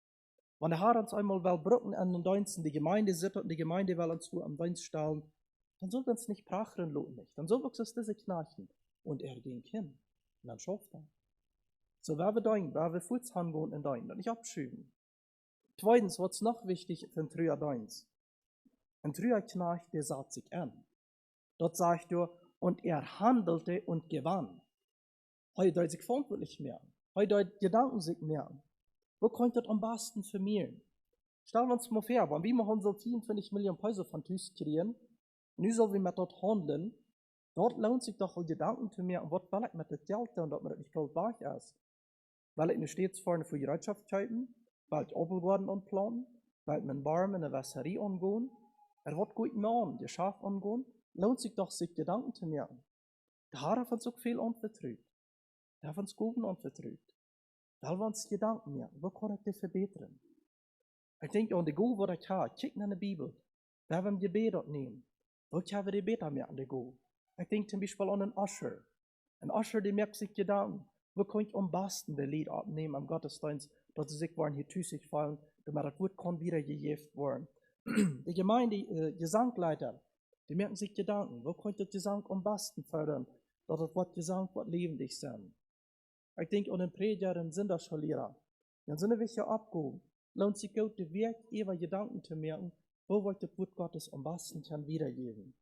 Wenn der Herr uns einmal will brücken an den Dienst in die Gemeinde sitzt und die Gemeinde will uns am Dienst stellen, dann soll wir uns nicht prachen lohnt nicht. Dann soll wir uns diese knarchen. Und er ging hin. Und dann schafft er. So, wer wir dein, wer wir Fuß hangehen in dein, und nicht abschieben. Zweitens, was noch wichtig für ein treuer Dienst. Ein treuer Knarch, der sagt sich an. Dort sagt er, und er handelte und gewann. Heute deut sich verantwortlich mehr. Heute deut Gedanken sich mehr. Wo könnt ihr am besten vermehren? Stellen wir uns mal vor, wenn wir mal 124 Millionen Peso von Tüß kriegen, nun sollen wir mit dort handeln, dort lohnt sich doch Gedanken zu mir, und was will ich mit dem Geld tun, dass mir das nicht Geld wert ist? Weil ich nicht stets vorne für die Bereitschaft halten, weil ich Obelgarten anplanen, weil ich meinen Baum in der Wässerie angehen, wird gut mehr an, die Schaf angehen, lohnt sich doch, sich Gedanken zu machen. Der Herr hat uns so viel anvertraut. Der hat uns Gaben anvertraut. Weil wir uns Gedanken machen, wo kann ich das verbessern? Ich denke an die Gabe, die ich habe, kicken in die Bibel, da wir im Gebet nehmen. Wo können wir die besser machen, die Gabe? Ich denke zum Beispiel an einen Usher. Ein Usher, der merkt sich Gedanken, wo kann ich am besten das Lied abnehmen am Gottesdienst, dass sie sich waren hier tüßig fallen, damit das Wort kann wieder gejeft werden. Die Gemeinde, Gesangleiter, die merken sich Gedanken, wo kann ich das Gesang am besten fördern, dass das Wort Gesang wird lebendig sein. Ich denke an den Prediger, den Sünderschullehrer. Wenn so eine wichtige Abgabe, lohnt sich gut, die Werk ihrer Gedanken zu merken, wo wird das Wort Gottes am besten kann wiedergeben.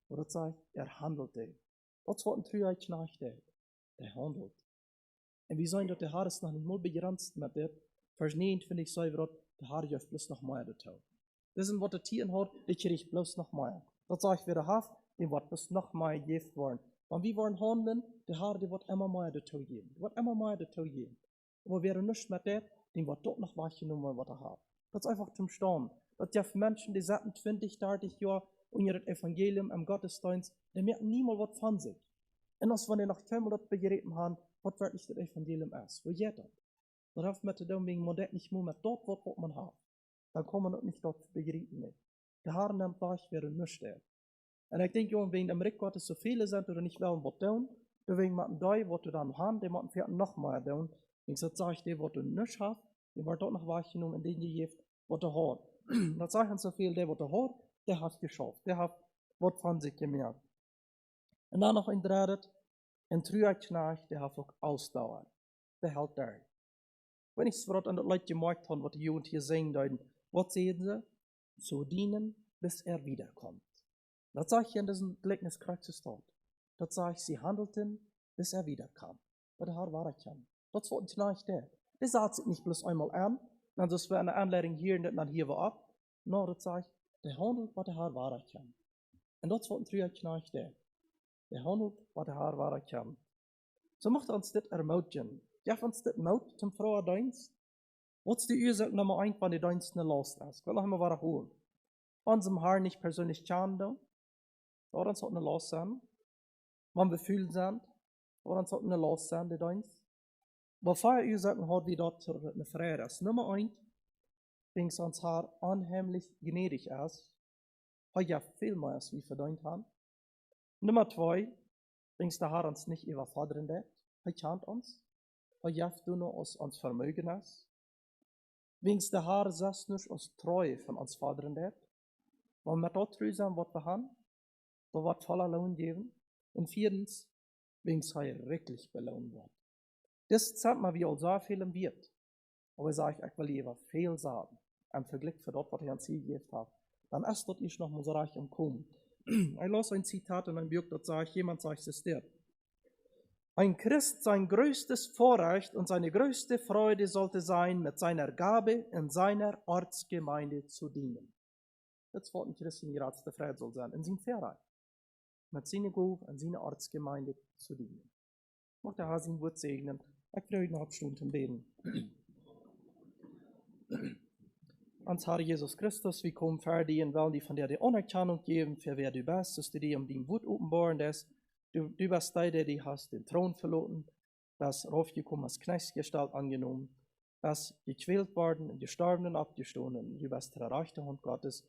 Oder sagt, er handelte. Das wird ein treuer Knarch, der handelt. Und wir sollen, dass der Herr ist noch nicht mal begrenzt mit dem. Vers 9 finde ich, sei wird, der Herr gibt bloß noch mehr dazu. Das ist, was der Tieren hat, der kriegt bloß noch mehr. Das sage ich, wer der Haft, dem wird bloß noch mehr gegeben worden. Wenn wir wollen handeln, der Herr, der wird immer mehr dazu geben. Der wird immer mehr dazu geben. Aber wer nicht mit dem, dem wird dort noch wahrgenommen, was er hat. Das ist einfach zum Staunen. Das sind Menschen, die sagten 20, 30 Jahre und ihr Evangelium im Gottesdienst, die merken niemals was von sich. Und als wenn die noch zweimal das begriffen haben, was wirklich das Evangelium ist. Wo geht das? Das hat mit dem wegen man das nicht mehr mit dort, was man hat. Dann kann man das nicht dort begreifen. Der Herr nimmt euch, wer nicht steht. Und ich denke, wegen dem Reich Gottes so viele sind oder nicht wollen, was tun, deswegen machen die, was du dann haben, die machen vielleicht noch mehr tun. Und so sage ich dir, was du nicht hast, die wird dort noch wahrgenommen, in denen ihr gebt, was du hast. Das sagen so viel, der, was du hast, der hat geschafft, der hat was von sich gemerkt. Und dann noch ein drittes, ein treuer Knarch, der hat auch Ausdauer. Der hält da. Wenn ich es an das Leute gemerkt habe, was die Jugend hier singen, was sehen sie? So dienen, bis er wiederkommt. Das sage ich in diesem Gleichnis Kreuzes dort. Das sage ich, sie handelten, bis er wiederkam. Weil der Herr war er kam. Das war ein Knarch der. Der sagt sich nicht bloß einmal an, dann das wäre eine Anleitung hier und dann hier war ab. No, das sage ich, der handelt, was der Herr war er kam. Und das war ein treuer Knarch der. Der handelt, was der Herr war er kam. So macht uns das ermutigen. Geef uns dit Mut zum frohen Dienst. Wat is die Ursache Nummer 1, wanneer die Dienst nicht los ist? Ich will noch einmal wiederholen. Unserem Herrn nicht persönlich kennen, dann sollten wir los sein. Wenn wir fühlen sind, dann sollten wir los sein, die Dienst. Aber vier Ursachen hat, wie dort eine Freude ist. Nummer 1, wenn es uns Herr unheimlich gnädig ist, hat ja viel mehr, als wir verdient haben. Nummer 2, wenn es der Herr uns nicht überfordern wird, er kennt uns. Er gibt nur aus uns Vermögen ist. Wenn es der Herr selbst nicht aus Treue von uns fordern wird, wenn wir dort treu sind, was wir haben, so wird voller Lohn geben. Und viertens, wegen sei wirklich belohnt wird. Das zeigt mal, wie so viel im wird. Aber ich sage, ich will lieber viel sagen, im Vergleich für das, was ich an Sie gegeben habe. Dann ist das nicht noch mal so reich umkommen. Ich las ein Zitat in einem Buch, das sagt, jemand sagt es der. Ein Christ, sein größtes Vorrecht und seine größte Freude sollte sein, mit seiner Gabe in seiner Ortsgemeinde zu dienen. Das wird ein Christ in ihrer Freude soll sein, in seinem Vorrecht. Mit seiner Gabe in seiner Ortsgemeinde zu dienen. Ich möchte Herr sein Wort segnen. Ich will heute noch eine Stunde beten. Ans Herr Jesus Christus, wir kommen fertig und wollen die von dir die Anerkennung geben, für wer du bist, dass du dir um dein Wort offenbaren lässt. Du bist der die hast den Thron verloren, das raufgekommen als Knechtsgestalt angenommen, das gequält worden und gestorben und abgestoßen. Du bist der rechte Hand Gottes.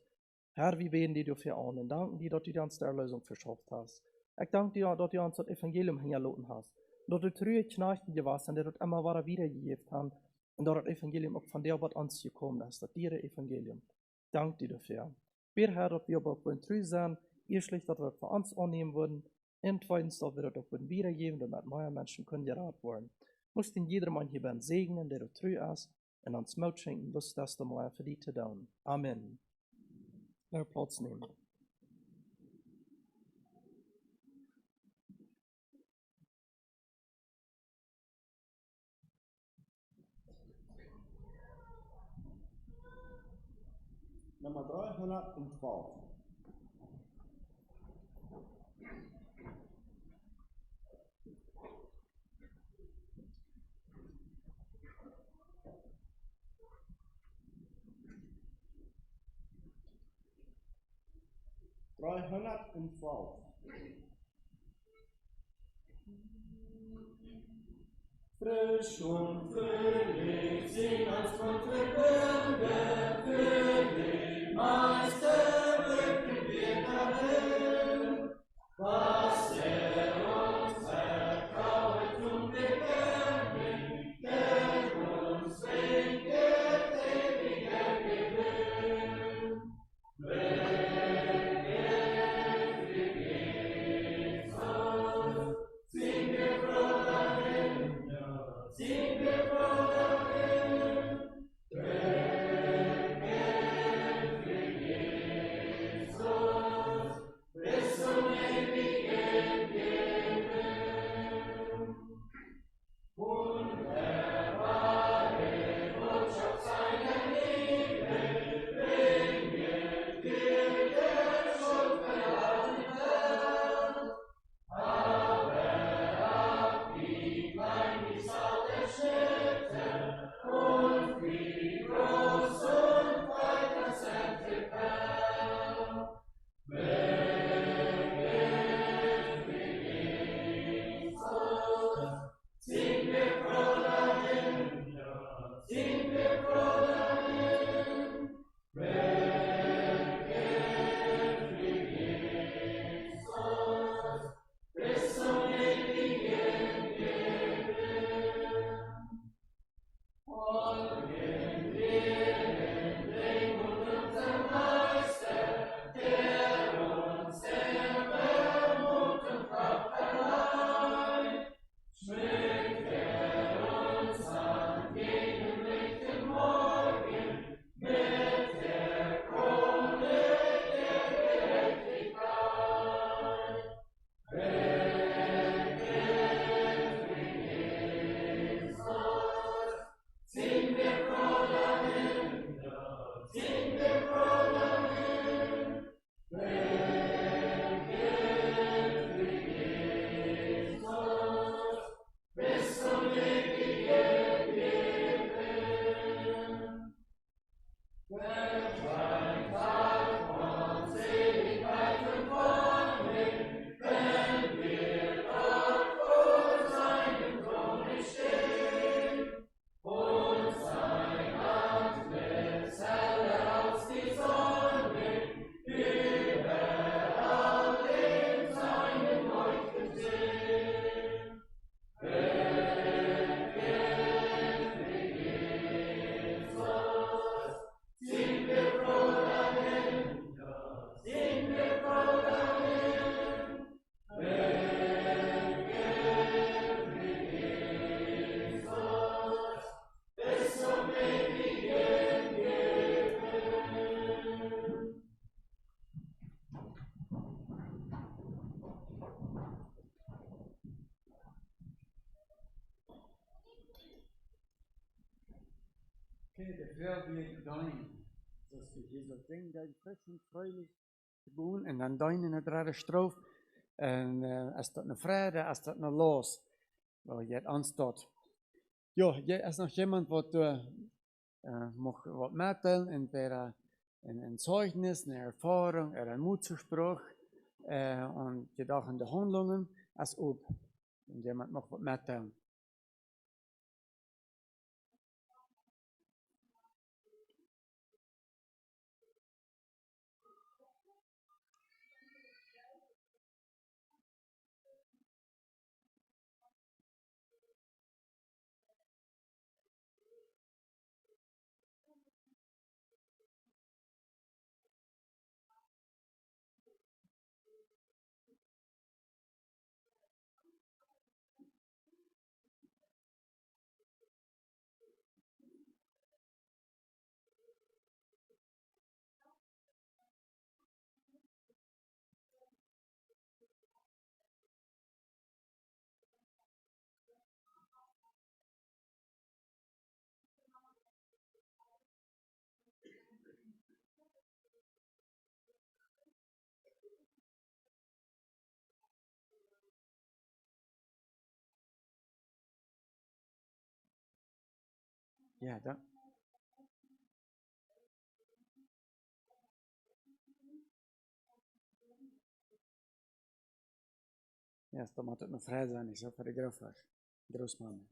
Herr, wir beten dir dafür an und danken dir, dass du uns die Erlösung verschafft hast. Ich danke dir, dass du uns das Evangelium hingelassen hast. Dass du treue Knechten warst und dass du immer wiedergegeben hast. Und dass das Evangelium auch von dir was uns gekommen ist, das dir Evangelium. Dank dir dafür. Wir, Herr, dass wir aber auch treu sein, erstlich, dass wir für uns annehmen würden, und zweitens, dass wir das auch wiedergeben, damit neue Menschen können geraten werden. Musst in jeder Mann hier beim segnen, der du treu ist, und uns Mut schenken, Lust, das du mal für dich zu tun. Amen. Platz nehmen. Nummer 312. Frisch und fröhlich sing als Kontrabande, fröhlich, Meister, rücken wir dahin. Was uns erkauft und bekennt, der uns bringt ewiger Gewinn. Sing wir Okay, der Frau wird dein. Das ist hier so Ding, dein frisch und fröhlich geboren. En dan dein in het rare stroof. En als dat een vrede, als dat een los. Waar je het aanstaat. Ja, is nog jemand wat mag wat mitteilen, entweder ein Zeugnis, eine Erfahrung, ein Mutzuspruch und gedachte Handlungen, als ob jemand mag was mitteilen. Ja, da. Ja, dan moet het nog vrij zijn, is ook voor de grootmama.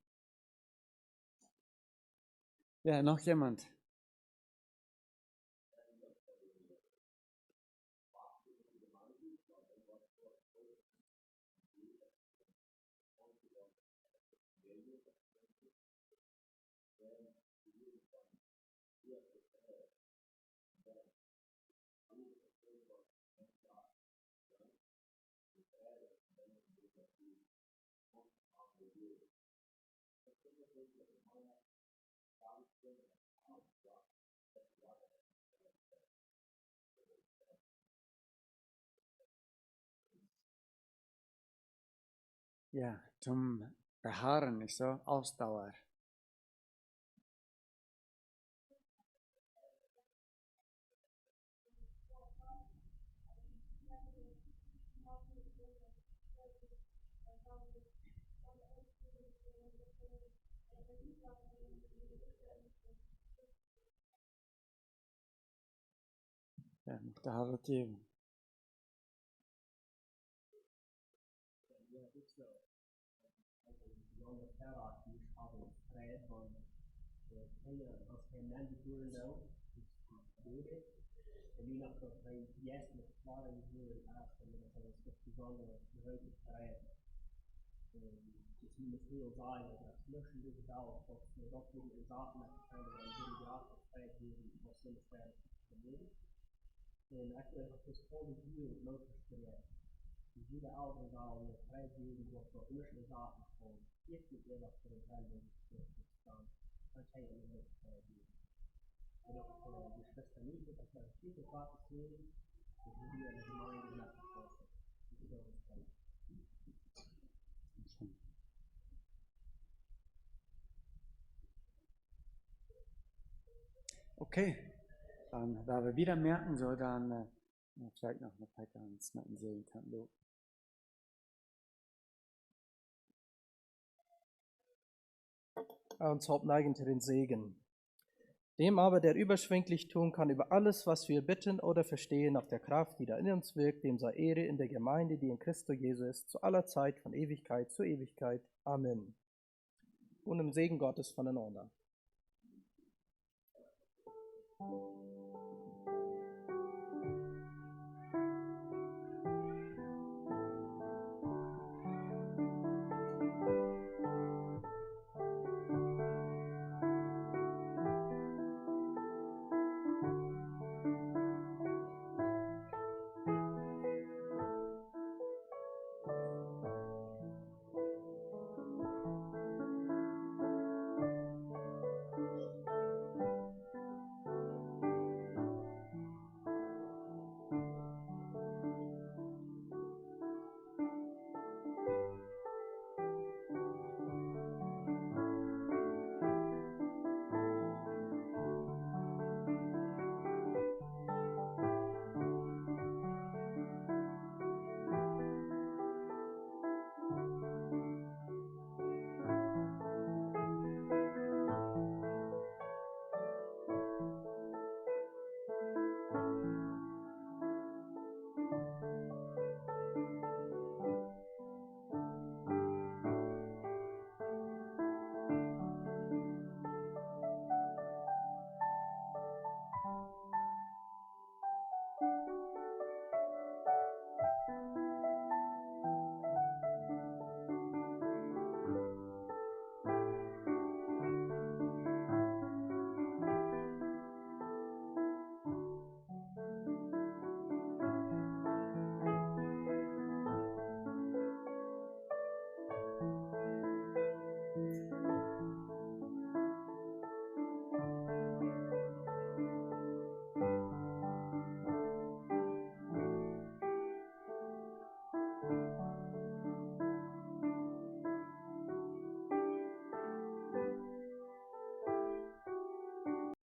Ja, nog jemand? Ja, zum Beharren ist so Ausdauer. Ja, nog de harde als hij mensen voelen nou, en die nog dat hij juist met ervaring voelen aanstellen, dat hij een bijzondere grote strijd. Dus nu moet heel zijn dat luchten deze dag of dat we in zaken met zijn dat wij deze jaar of strijd doen, was in de strijd verleden. En actueel is het volgende duur lopen strijd. Dus jede oude zaal in de strijd doen, wordt voor eerste zaken gewoon eerst met weer voor de branding staan. Dan kan je niet strijd doen. En ook de Schwester niet, dat is een super vaak gezien, dus we hier in de gemeinde naar de volgen. Dus dat is het. Okay, dann, da wir wieder merken, so dann vielleicht noch eine Zeit ans Matten sehen kann. Uns hauptneigend den Segen. Dem aber, der überschwänglich tun kann über alles, was wir bitten oder verstehen, nach der Kraft, die da in uns wirkt, dem sei Ehre in der Gemeinde, die in Christo Jesu ist, zu aller Zeit, von Ewigkeit zu Ewigkeit. Amen. Und im Segen Gottes voneinander.